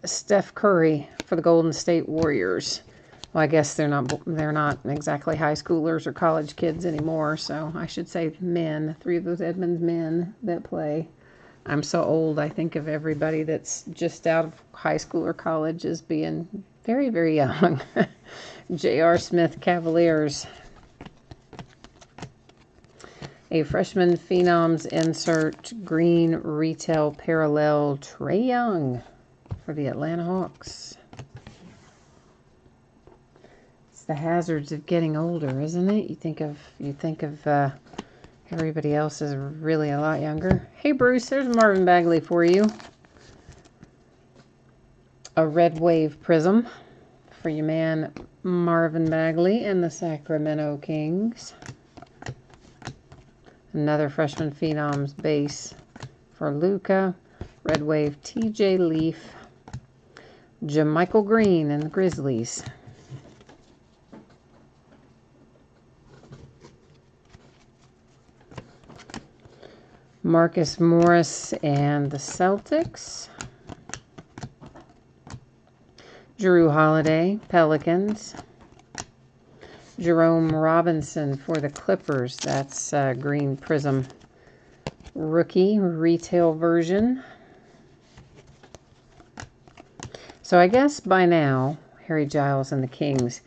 Steph Curry for the Golden State Warriors. Well, I guess they're not exactly high schoolers or college kids anymore, so I should say men. 3 of those Edmonds men that play. I'm so old, I think of everybody that's just out of high school or college as being very, very young. J.R. Smith Cavaliers. A freshman Phenoms insert green retail parallel Trae Young for the Atlanta Hawks. It's the hazards of getting older, isn't it? You think of everybody else is really a lot younger. Hey Bruce, there's Marvin Bagley for you. A red wave prism for your man Marvin Bagley and the Sacramento Kings. Another freshman phenoms base for Luka. Red Wave TJ Leaf. JaMychal Green and the Grizzlies. Marcus Morris and the Celtics. Jrue Holiday, Pelicans. Jerome Robinson for the Clippers. That's green prism rookie retail version. So I guess by now, Harry Giles and the Kings,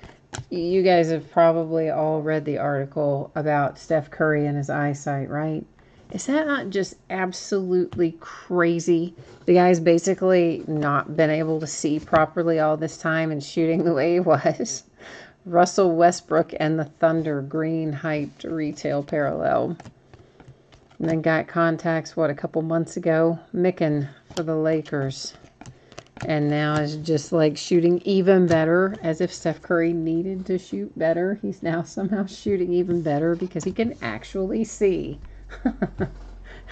you guys have probably all read the article about Steph Curry and his eyesight, right? Is that not just absolutely crazy? The guy's basically not been able to see properly all this time and shooting the way he was. Russell Westbrook and the Thunder, green hyped retail parallel. And then got contacts, a couple months ago? Mikan for the Lakers. And now is just like shooting even better, as if Steph Curry needed to shoot better. He's now somehow shooting even better because he can actually see.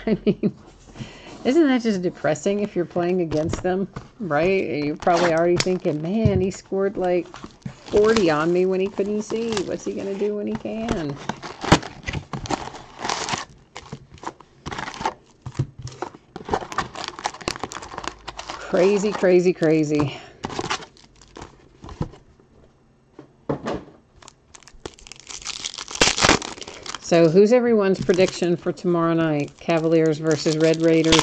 I mean, isn't that just depressing if you're playing against them, right? You're probably already thinking, man, he scored like 40 on me when he couldn't see. What's he going to do when he can? Crazy, crazy, crazy. So who's everyone's prediction for tomorrow night? Cavaliers versus Red Raiders.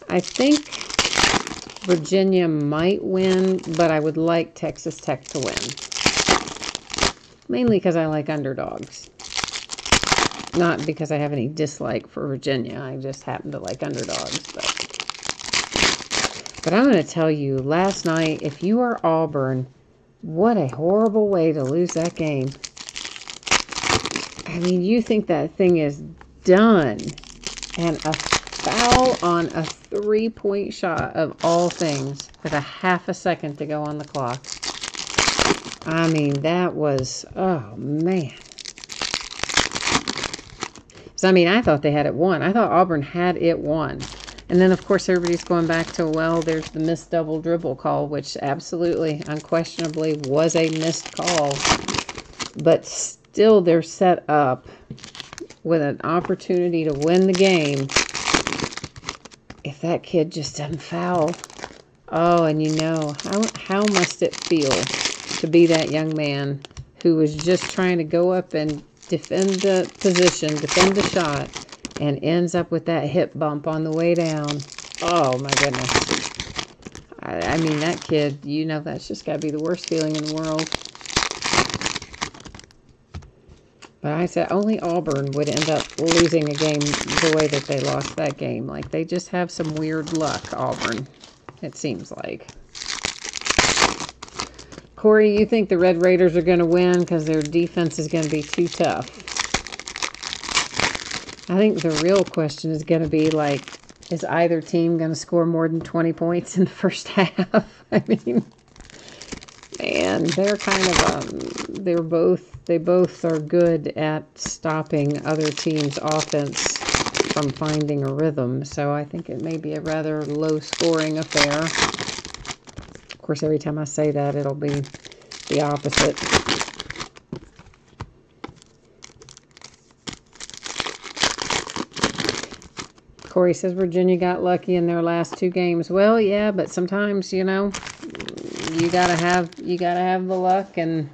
I think Virginia might win, but I would like Texas Tech to win. Mainly because I like underdogs. Not because I have any dislike for Virginia. I just happen to like underdogs. But I'm going to tell you, last night, if you are Auburn, what a horrible way to lose that game. I mean, you think that thing is done. And a foul on a three-point shot of all things with a half a second to go on the clock. I mean, that was, oh, man. So, I mean, I thought they had it won. I thought Auburn had it won. And then, of course, everybody's going back to, well, there's the missed double dribble call, which absolutely, unquestionably was a missed call. But still, they're set up with an opportunity to win the game if that kid just doesn't foul. Oh, and you know, how must it feel to be that young man who was just trying to go up and defend the position, defend the shot, and ends up with that hip bump on the way down. Oh, my goodness. I mean, that kid, you know, that's just got to be the worst feeling in the world. But I said only Auburn would end up losing a game the way that they lost that game. Like, they just have some weird luck, Auburn, it seems like. Corey, you think the Red Raiders are going to win because their defense is going to be too tough? I think the real question is going to be, like, is either team going to score more than 20 points in the first half? I mean, man, they're kind of, they both are good at stopping other teams' offense from finding a rhythm. So I think it may be a rather low-scoring affair. Of course, every time I say that, it'll be the opposite. Corey says Virginia got lucky in their last two games. Well, yeah, but sometimes, you know, you gotta have the luck, and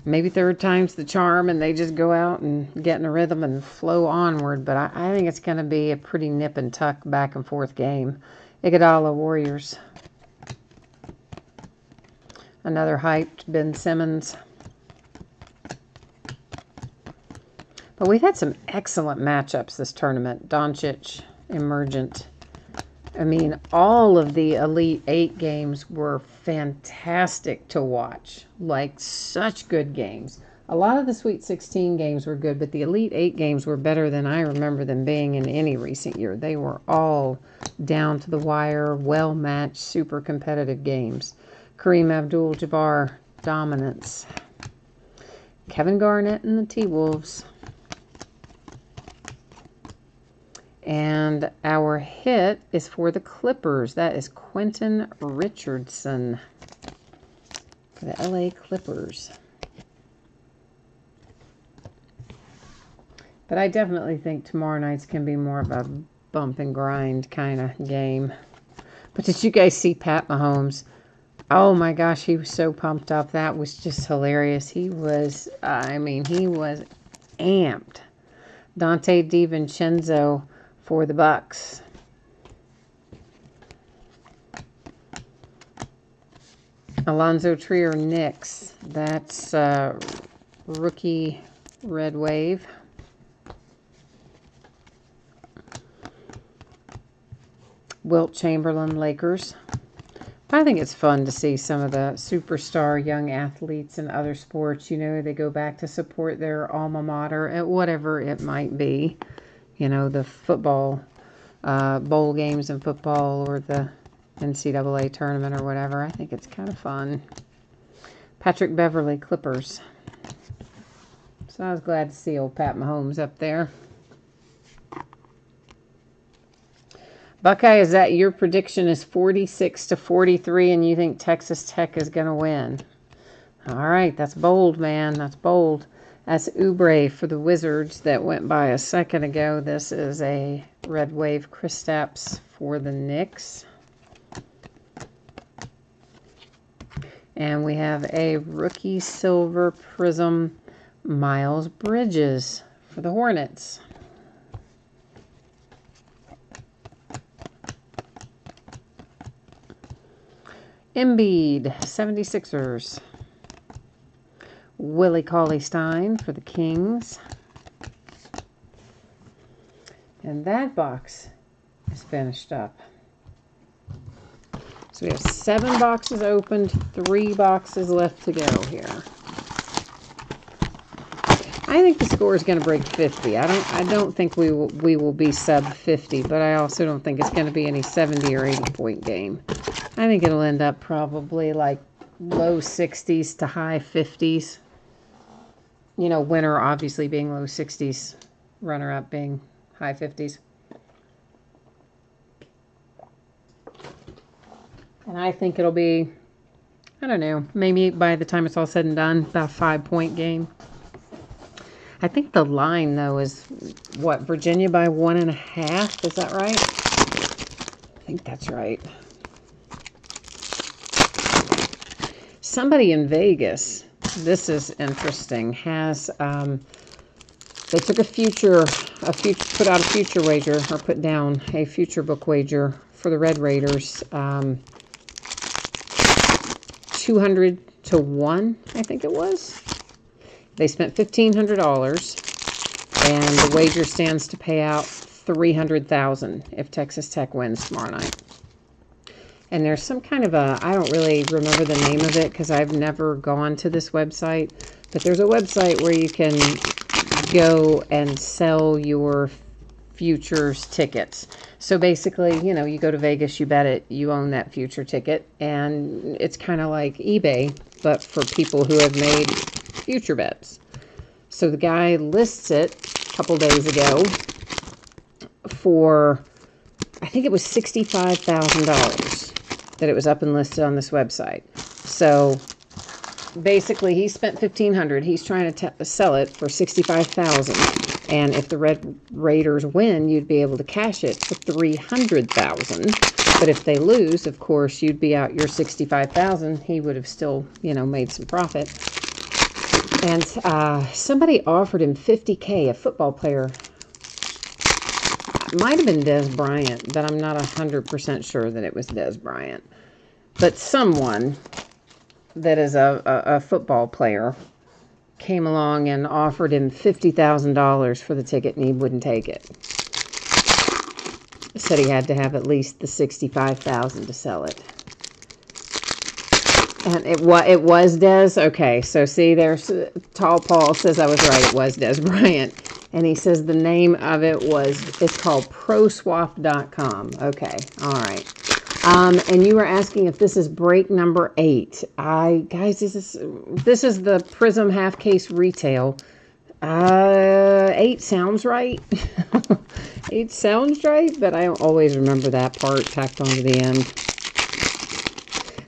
maybe third time's the charm, and they just go out and get in a rhythm and flow onward. But I think it's going to be a pretty nip and tuck back and forth game. Iguodala Warriors. Another hyped Ben Simmons. But we've had some excellent matchups this tournament. Doncic, Emergent. I mean, all of the Elite 8 games were fantastic to watch. Like, such good games. A lot of the Sweet 16 games were good, but the Elite 8 games were better than I remember them being in any recent year. They were all down to the wire, well-matched, super competitive games. Kareem Abdul-Jabbar dominance. Kevin Garnett and the T-Wolves. And our hit is for the Clippers. That is Quentin Richardson for the LA Clippers. But I definitely think tomorrow night's can be more of a bump and grind kind of game. But did you guys see Pat Mahomes? Oh my gosh, he was so pumped up. That was just hilarious. He was, he was amped. Dante DiVincenzo for the Bucks. Alonzo Trier Knicks. That's rookie Red Wave. Wilt Chamberlain Lakers. I think it's fun to see some of the superstar young athletes in other sports. You know, they go back to support their alma mater at whatever it might be. You know, the football, bowl games in football, or the NCAA tournament or whatever. I think it's kind of fun. Patrick Beverly Clippers. So I was glad to see old Pat Mahomes up there. Buckeye, is that your prediction is 46-43 and you think Texas Tech is going to win? All right, that's bold, man. That's bold. That's Oubre for the Wizards that went by a second ago. This is a Red Wave Kristaps for the Knicks. And we have a rookie silver prism Miles Bridges for the Hornets. Embiid, 76ers. Willie Cauley-Stein for the Kings. And that box is finished up. So we have 7 boxes opened, 3 boxes left to go here. I think the score is going to break 50. I don't think we will be sub 50, but I also don't think it's going to be any 70 or 80 point game. I think it'll end up probably like low 60s to high 50s. You know, winner obviously being low 60s, runner up being high 50s. And I think it'll be, I don't know, maybe by the time it's all said and done, about a 5 point game. I think the line, though, is, what, Virginia by 1.5? Is that right? I think that's right. Somebody in Vegas, this is interesting, has, they took put out a future wager, or put down a future book wager for the Red Raiders, 200 to 1, I think it was. They spent $1,500, and the wager stands to pay out $300,000 if Texas Tech wins tomorrow night. And there's some kind of a, I don't really remember the name of it because I've never gone to this website, but there's a website where you can go and sell your futures tickets. So basically, you know, you go to Vegas, you bet it, you own that future ticket, and it's kind of like eBay, but for people who have made future bets. So the guy lists it a couple days ago for, I think it was $65,000 that it was up and listed on this website. So basically he spent $1,500. He's trying to sell it for $65,000. And if the Red Raiders win, you'd be able to cash it for $300,000. But if they lose, of course, you'd be out your $65,000. He would have still, you know, made some profit. And somebody offered him $50K, a football player. It might have been Dez Bryant, but I'm not 100% sure that it was Dez Bryant. But someone that is a football player came along and offered him $50,000 for the ticket, and he wouldn't take it. Said he had to have at least the $65,000 to sell it. And it was Dez? Okay, so see, there's Tall Paul says I was right. It was Dez Bryant. And he says the name of it it's called ProSwap.com. Okay, all right. And you were asking if this is break number 8. Guys, this is the Prism half case retail. 8 sounds right. 8 sounds right, but I don't always remember that part tacked onto the end.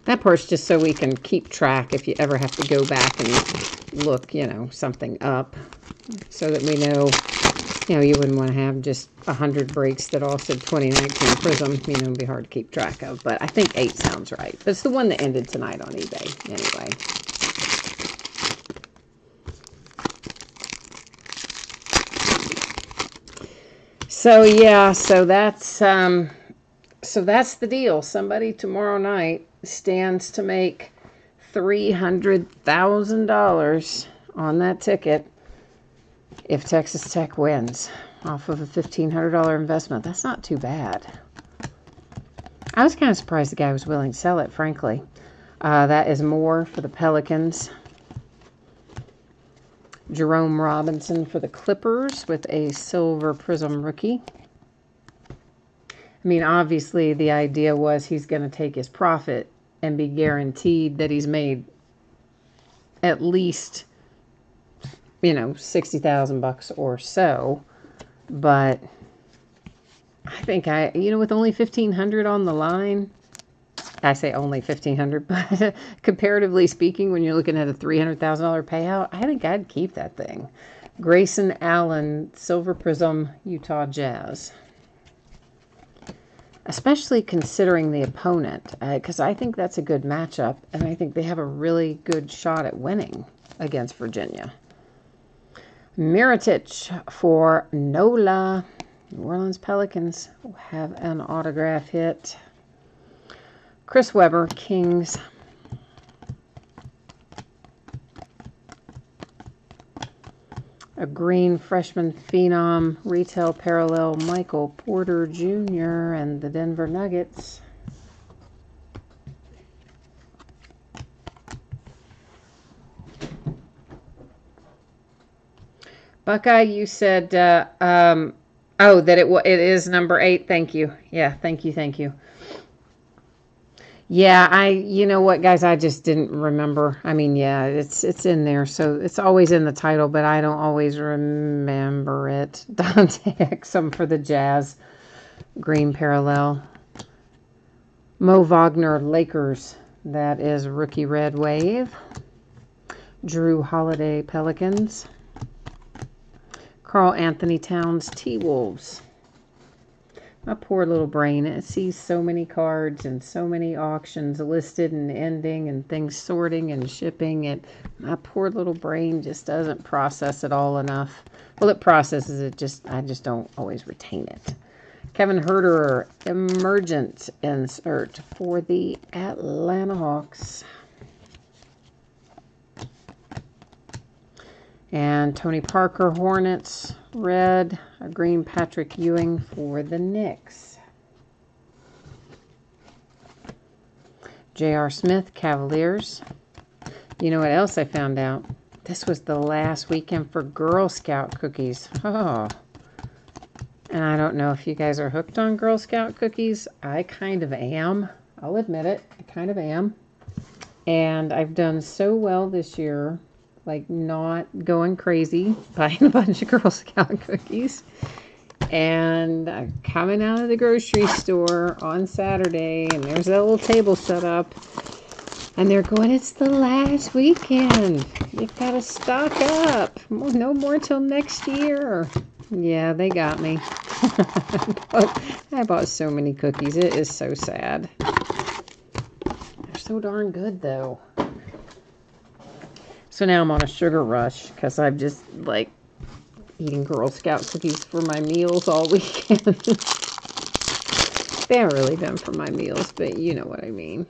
That part's just so we can keep track if you ever have to go back and look, something up, so that we know, you wouldn't want to have just 100 breaks that all said 2019 Prism. It'd be hard to keep track of, but I think 8 sounds right. But it's the one that ended tonight on eBay, anyway. So yeah, so that's the deal. Somebody tomorrow night stands to make $300,000 on that ticket if Texas Tech wins off of a $1,500 investment. That's not too bad. I was kind of surprised the guy was willing to sell it, frankly. That is more for the Pelicans. Jerome Robinson for the Clippers with a silver Prism rookie. Obviously the idea was he's going to take his profit and be guaranteed that he's made at least, $60,000 or so. But I think with only $1,500 on the line, I say only $1,500, but comparatively speaking, when you're looking at a $300,000 payout, I think I'd keep that thing. Grayson Allen, Silver Prism, Utah Jazz. Especially considering the opponent, because I think that's a good matchup, and I think they have a really good shot at winning against Virginia. Mirotic for NOLA. New Orleans Pelicans will have an autograph hit. Chris Webber, Kings. A green freshman phenom, retail parallel, Michael Porter Jr. and the Denver Nuggets. Buckeye, you said, that it is number 8. Thank you. Yeah, thank you. Yeah, you know what, guys, I just didn't remember. Yeah, it's in there, so it's always in the title, but I don't always remember it. Dante Exum for the Jazz, green parallel. Mo Wagner, Lakers, that is rookie red wave. Drew Holiday, Pelicans. Karl Anthony Towns, T-Wolves. My poor little brain, it sees so many cards and so many auctions listed and ending and things sorting and shipping. My poor little brain just doesn't process it all enough. Well, it processes it, I just don't always retain it. Kevin Huerter, Emergent insert for the Atlanta Hawks. And Tony Parker, Hornets, red, a green Patrick Ewing for the Knicks. J.R. Smith, Cavaliers. You know what else I found out? This was the last weekend for Girl Scout cookies. Oh. And I don't know if you guys are hooked on Girl Scout cookies. I kind of am. I'll admit it. I kind of am. And I've done so well this year, like not going crazy, buying a bunch of Girl Scout cookies. And I'm coming out of the grocery store on Saturday, and there's that little table set up. And they're going, it's the last weekend. You've got to stock up. No more till next year. Yeah, they got me. I bought so many cookies. It is so sad. They're so darn good, though. So now I'm on a sugar rush because I'm just, like, eating Girl Scout cookies for my meals all weekend. They haven't really been for my meals, but you know what I mean.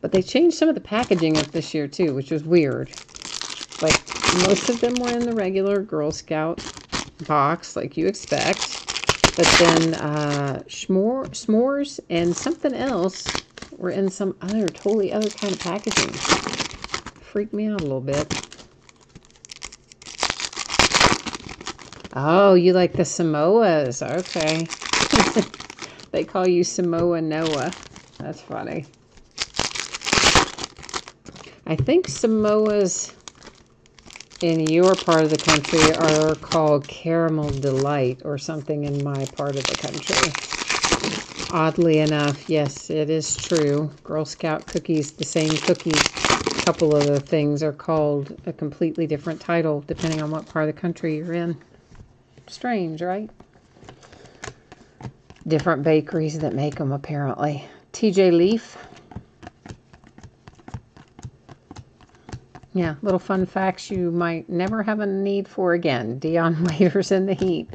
But they changed some of the packaging up this year, too, which was weird. Like, most of them were in the regular Girl Scout box, like you expect. But then s'mores and something else were in some totally other kind of packaging. Freaked me out a little bit. Oh, you like the Samoas. Okay. They call you Samoa Noah. That's funny. I think Samoas in your part of the country are called Caramel Delight or something in my part of the country. Oddly enough, yes, it is true. Girl Scout cookies, the same cookies. A couple of the things are called a completely different title depending on what part of the country you're in. Strange, right? Different bakeries that make them, apparently. TJ Leaf. Yeah, little fun facts you might never have a need for again. Dion Waiters in the Heat.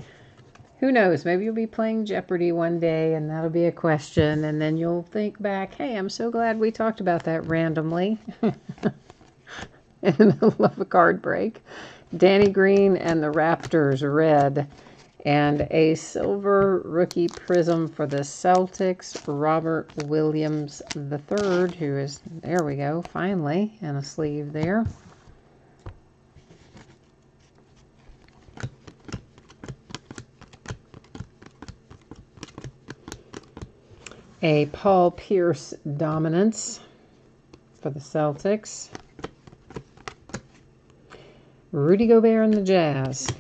Who knows? Maybe you'll be playing Jeopardy one day and that'll be a question. And then you'll think back, hey, I'm so glad we talked about that randomly in the middle of a card break. Danny Green and the Raptors red. And a silver rookie prism for the Celtics, Robert Williams III, who is, there we go, finally, and a sleeve there. A Paul Pierce dominance for the Celtics. Rudy Gobert and the Jazz.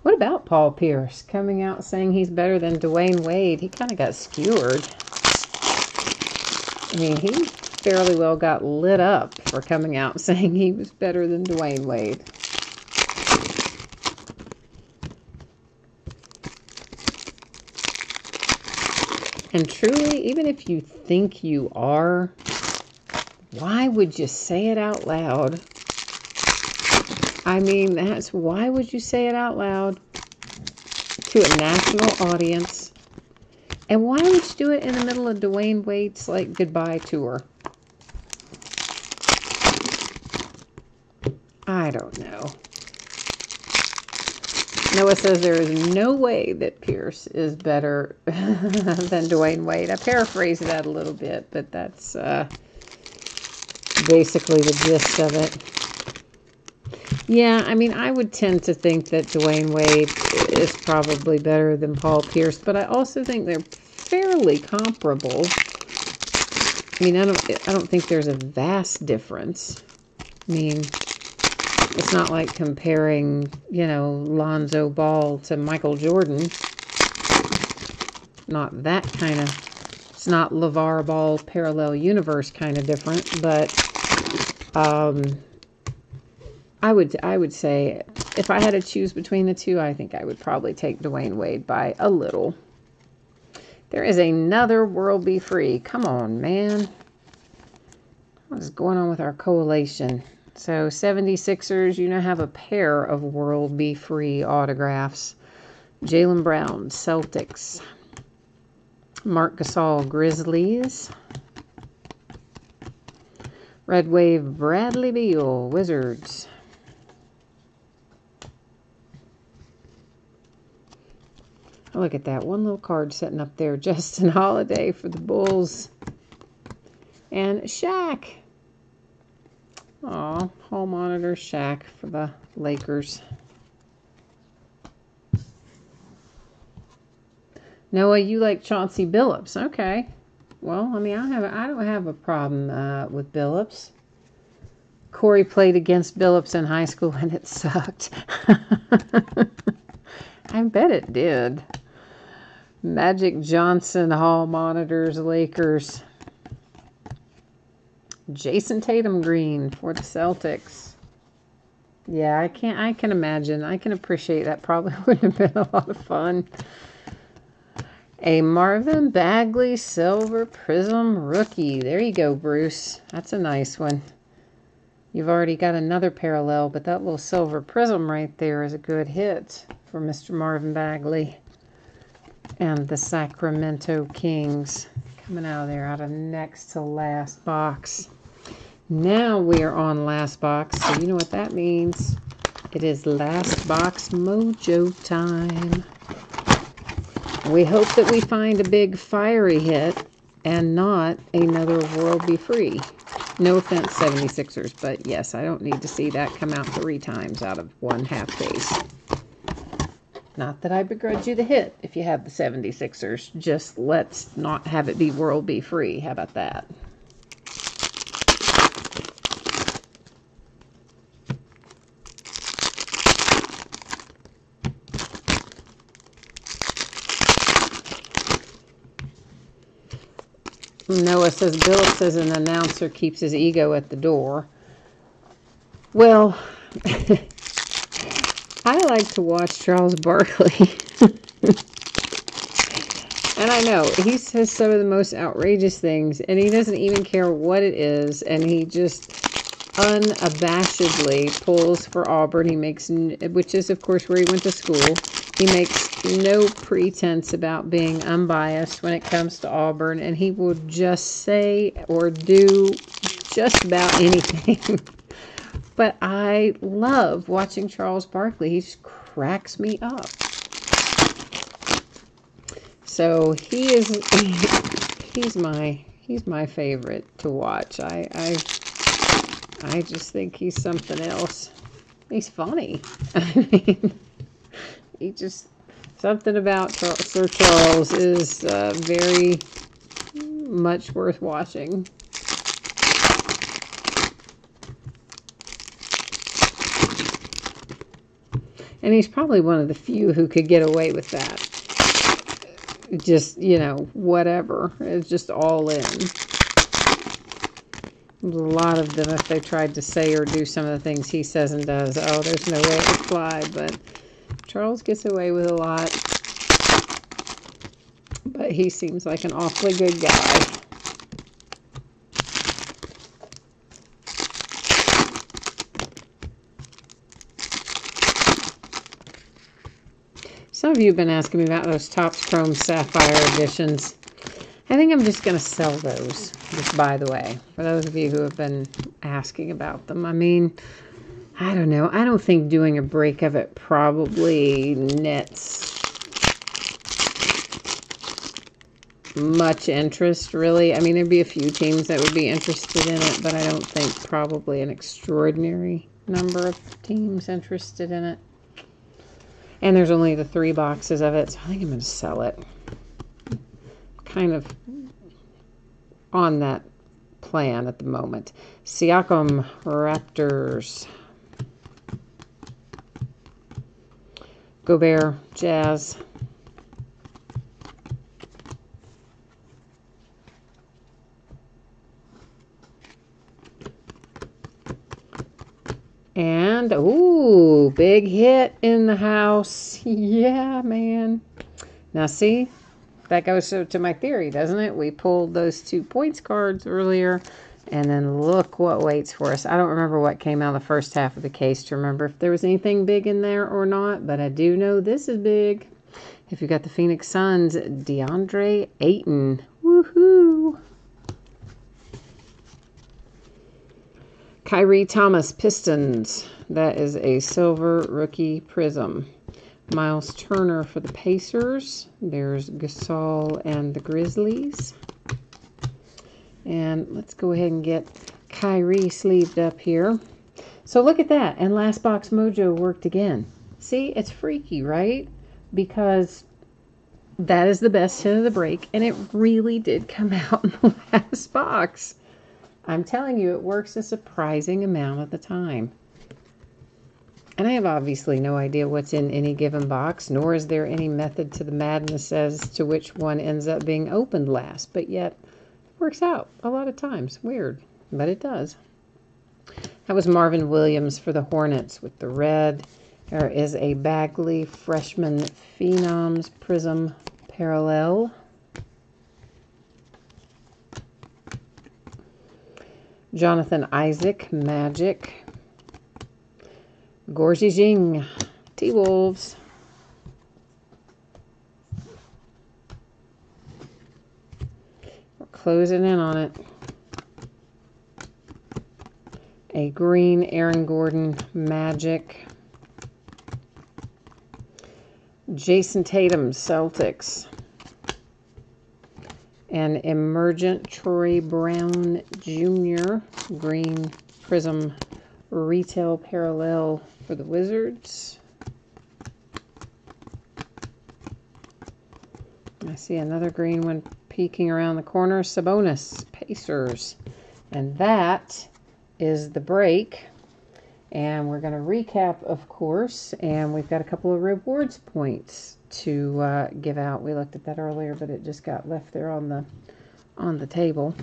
What about Paul Pierce coming out saying he's better than Dwayne Wade? He kind of got skewered. I mean, he fairly well got lit up for coming out saying he was better than Dwayne Wade. And truly, even if you think you are, why would you say it out loud? I mean, why would you say it out loud to a national audience? And why would you do it in the middle of Dwayne Wade's, like, goodbye tour? I don't know. Noah says there is no way that Pierce is better than Dwayne Wade. I paraphrase that a little bit, but that's basically the gist of it. Yeah, I mean, I would tend to think that Dwayne Wade is probably better than Paul Pierce, but I also think they're fairly comparable. I mean, I don't think there's a vast difference. I mean, it's not like comparing, you know, Lonzo Ball to Michael Jordan. Not that kind of, it's not LeVar Ball parallel universe kind of different, but I would say if I had to choose between the two, I think I would probably take Dwayne Wade by a little. There is another World Be Free. Come on, man. What is going on with our collation? So 76ers, you now have a pair of World Be Free autographs. Jaylen Brown, Celtics. Marc Gasol, Grizzlies. Red Wave, Bradley Beal, Wizards. Oh, look at that. One little card sitting up there. Justin Holiday for the Bulls. And Shaq. Aw, hall monitor Shaq for the Lakers. Noah, you like Chauncey Billups. Okay. Well, I mean, I don't have a problem with Billups. Corey played against Billups in high school and it sucked. I bet it did. Magic Johnson, hall monitors, Lakers. Jason Tatum green for the Celtics. Yeah, I can imagine. I can appreciate that. Probably would have been a lot of fun. A Marvin Bagley silver prism rookie. There you go, Bruce. That's a nice one. You've already got another parallel, but that little silver prism right there is a good hit for Mr. Marvin Bagley. And the Sacramento Kings coming out of there, out of next to last box. Now we are on last box, so you know what that means. It is last box mojo time. We hope that we find a big fiery hit and not another World Be Free. No offense, 76ers, but yes, I don't need to see that come out 3 times out of one half case. Not that I begrudge you the hit if you have the 76ers. Just let's not have it be World Be Free. How about that? Noah says, Bill says an announcer keeps his ego at the door. Well, I like to watch Charles Barkley. And I know, he says some of the most outrageous things, and he doesn't even care what it is, and he just unabashedly pulls for Auburn. He makes, which is, of course, where he went to school. He makes no pretense about being unbiased when it comes to Auburn, and he will just say or do just about anything. But I love watching Charles Barkley. He just cracks me up. So he's my favorite to watch. I just think he's something else. He's funny. I mean, he just, something about Sir Charles is very much worth watching. And he's probably one of the few who could get away with that. Just, you know, whatever. It's just all in. A lot of them, if they tried to say or do some of the things he says and does, oh, there's no way it would fly. But Charles gets away with a lot. But he seems like an awfully good guy. Some of you have been asking me about those Topps Chrome Sapphire editions. I think I'm just going to sell those, just by the way, for those of you who have been asking about them. I mean, I don't know. I don't think doing a break of it probably nets much interest, really. I mean, there'd be a few teams that would be interested in it, but I don't think probably an extraordinary number of teams interested in it. And there's only the 3 boxes of it, so I think I'm going to sell it. Kind of on that plan at the moment. Siakam Raptors. Gobert Jazz. And, ooh, big hit in the house. Yeah, man. Now, see, that goes to my theory, doesn't it? We pulled those 2 points cards earlier, and then look what waits for us. I don't remember what came out of the first half of the case to remember if there was anything big in there or not, but I do know this is big. If you got the Phoenix Suns, DeAndre Ayton. Woohoo! Kyrie Thomas, Pistons. That is a silver rookie prism. Miles Turner for the Pacers. There's Gasol and the Grizzlies. And let's go ahead and get Kyrie sleeved up here. So look at that. And Last Box Mojo worked again. See, it's freaky, right? Because that is the best hit of the break. And it really did come out in the last box. I'm telling you, it works a surprising amount of the time. And I have obviously no idea what's in any given box, nor is there any method to the madness as to which one ends up being opened last. But yet, it works out a lot of times. Weird, but it does. That was Marvin Williams for the Hornets with the red. There is a Bagley Freshman Phenoms Prism Parallel. Jonathan Isaac, Magic. Gorgie Jing, T-Wolves. We're closing in on it. A green Aaron Gordon, Magic. Jason Tatum, Celtics. An Emergent Troy Brown Jr. Green Prism Retail Parallel for the Wizards. I see another green one peeking around the corner. Sabonis, Pacers. And that is the break. And we're going to recap, of course. And we've got a couple of rewards points to give out. We looked at that earlier, but it just got left there on the table.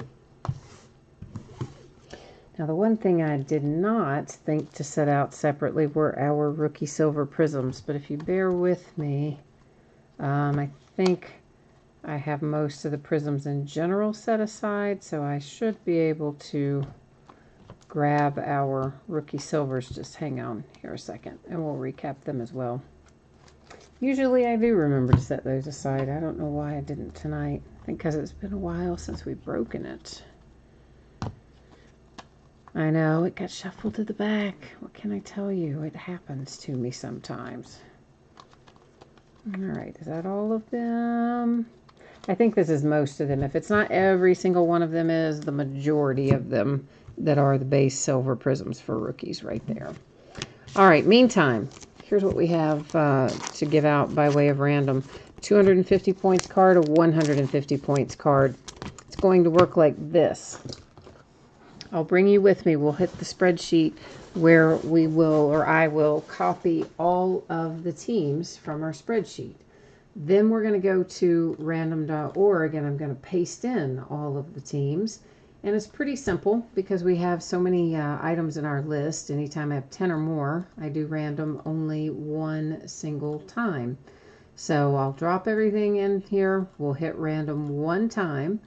Now, the one thing I did not think to set out separately were our Rookie Silver Prisms. But if you bear with me, I think I have most of the prisms in general set aside, so I should be able to grab our Rookie Silvers. Just hang on here a second, and we'll recap them as well. Usually I do remember to set those aside. I don't know why I didn't tonight. I think because it's been a while since we've broken it. I know, it got shuffled to the back. What can I tell you? It happens to me sometimes. All right, is that all of them? I think this is most of them. If it's not every single one of them, is the majority of them that are the base silver prisms for rookies right there. All right, meantime, here's what we have to give out by way of random. 250 points card, a 150 points card. It's going to work like this. I'll bring you with me. We'll hit the spreadsheet where we will, or I will, copy all of the teams from our spreadsheet. Then we're going to go to random.org and I'm going to paste in all of the teams. And it's pretty simple because we have so many items in our list. Anytime I have 10 or more, I do random only one single time. So I'll drop everything in here. We'll hit random one time.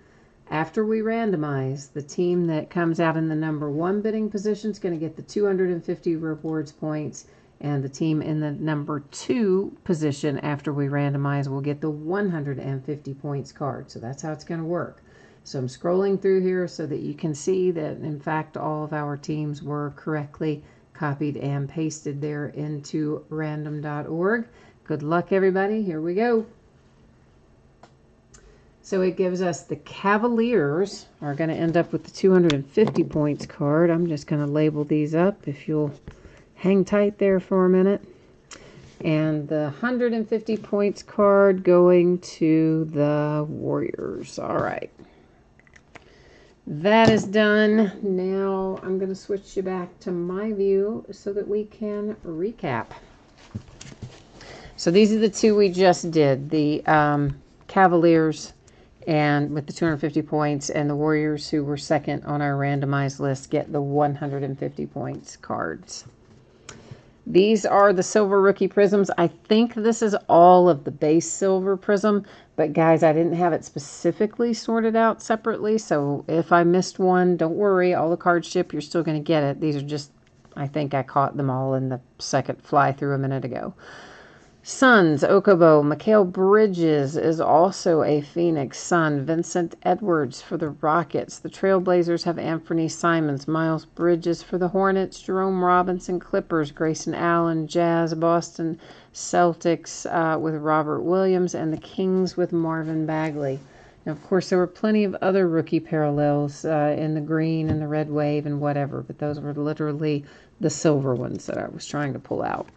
After we randomize, the team that comes out in the number 1 bidding position is going to get the 250 rewards points, and the team in the number 2 position after we randomize will get the 150 points card. So that's how it's going to work. So I'm scrolling through here so that you can see that, in fact, all of our teams were correctly copied and pasted there into random.org. Good luck, everybody. Here we go. So it gives us the Cavaliers are going to end up with the 250 points card. I'm just going to label these up if you'll hang tight there for a minute. And the 150 points card going to the Warriors. All right. That is done. Now I'm going to switch you back to my view so that we can recap. So these are the two we just did. The Cavaliers and with the 250 points, and the Warriors, who were second on our randomized list, get the 150 points cards. These are the silver rookie prisms. I think this is all of the base silver prism, but guys, I didn't have it specifically sorted out separately, so if I missed one, don't worry. All the cards ship, you're still going to get it. These are just, I think I caught them all in the second fly through a minute ago. Suns, Okobo, Mikal Bridges is also a Phoenix Sun. Vincent Edwards for the Rockets. The Trailblazers have Anthony Simons. Miles Bridges for the Hornets. Jerome Robinson, Clippers. Grayson Allen, Jazz. Boston Celtics with Robert Williams. And the Kings with Marvin Bagley. Now, of course, there were plenty of other rookie parallels in the green and the red wave and whatever, but those were literally the silver ones that I was trying to pull out.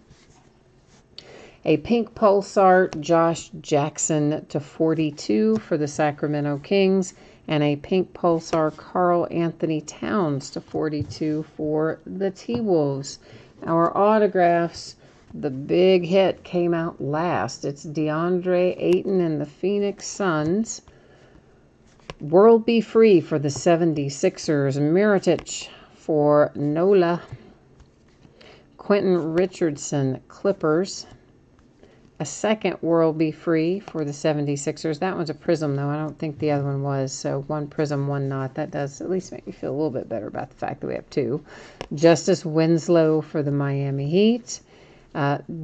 A pink Pulsar, Josh Jackson to 42 for the Sacramento Kings. And a pink Pulsar, Karl Anthony Towns to 42 for the T-Wolves. Our autographs, the big hit came out last. It's DeAndre Ayton and the Phoenix Suns. World Be Free for the 76ers. Mirotic for NOLA. Quentin Richardson, Clippers. A second World Be Free for the 76ers. That one's a prism, though. I don't think the other one was. So one prism, one not. That does at least make me feel a little bit better about the fact that we have two. Justice Winslow for the Miami Heat.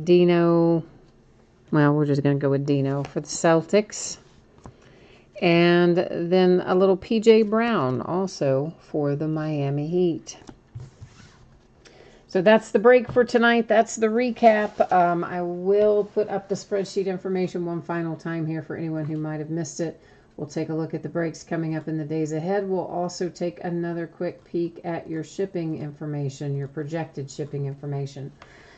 Dino, well, we're just going to go with Dino for the Celtics. And then a little PJ Brown also for the Miami Heat. So that's the break for tonight. That's the recap. I will put up the spreadsheet information one final time here for anyone who might have missed it. We'll take a look at the breaks coming up in the days ahead. We'll also take another quick peek at your shipping information, your projected shipping information.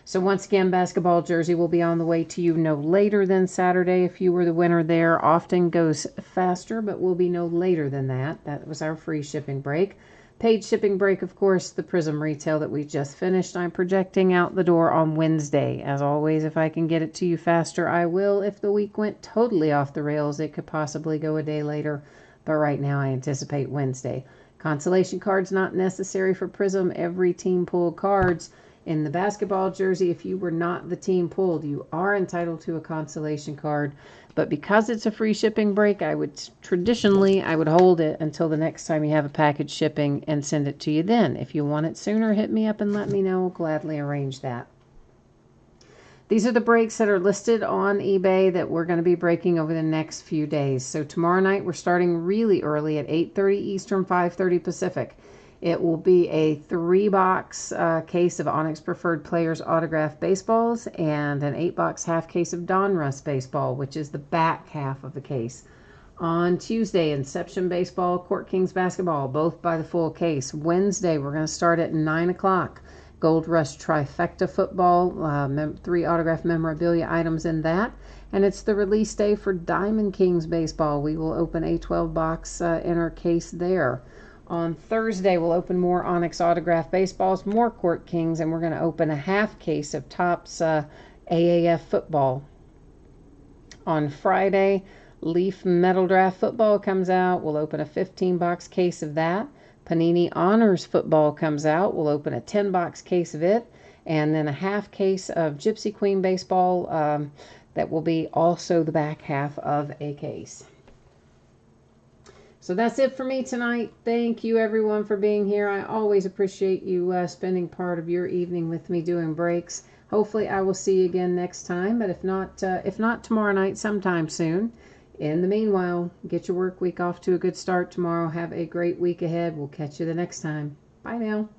So once again, basketball jersey will be on the way to you no later than Saturday. If you were the winner there, often goes faster, but will be no later than that. That was our free shipping break. Paid shipping break, of course, the Prism retail that we just finished. I'm projecting out the door on Wednesday. As always, if I can get it to you faster, I will. If the week went totally off the rails, it could possibly go a day later. But right now, I anticipate Wednesday. Consolation cards not necessary for Prism. Every team pulled cards. In the basketball jersey, if you were not the team pulled, you are entitled to a consolation card. But because it's a free shipping break, I would hold it until the next time you have a package shipping and send it to you then. If you want it sooner, hit me up and let me know. We'll gladly arrange that. These are the breaks that are listed on eBay that we're going to be breaking over the next few days. So tomorrow night, we're starting really early at 8:30 Eastern, 5:30 Pacific. It will be a 3-box case of Onyx Preferred Players autographed baseballs and an 8-box half case of Donruss baseball, which is the back half of the case. On Tuesday, Inception Baseball, Court Kings Basketball, both by the full case. Wednesday, we're going to start at 9 o'clock. Gold Rush Trifecta Football, 3 autographed memorabilia items in that. And it's the release day for Diamond Kings Baseball. We will open a 12-box inner case there. On Thursday, we'll open more Onyx autograph baseballs, more Court Kings, and we're going to open a half case of Topps AAF football. On Friday, Leaf Metal Draft football comes out. We'll open a 15-box case of that. Panini Honors football comes out. We'll open a 10-box case of it. And then a half case of Gypsy Queen baseball that will be also the back half of a case. So that's it for me tonight. Thank you, everyone, for being here. I always appreciate you spending part of your evening with me doing breaks. Hopefully, I will see you again next time. But if not tomorrow night, sometime soon. In the meanwhile, get your work week off to a good start tomorrow. Have a great week ahead. We'll catch you the next time. Bye now.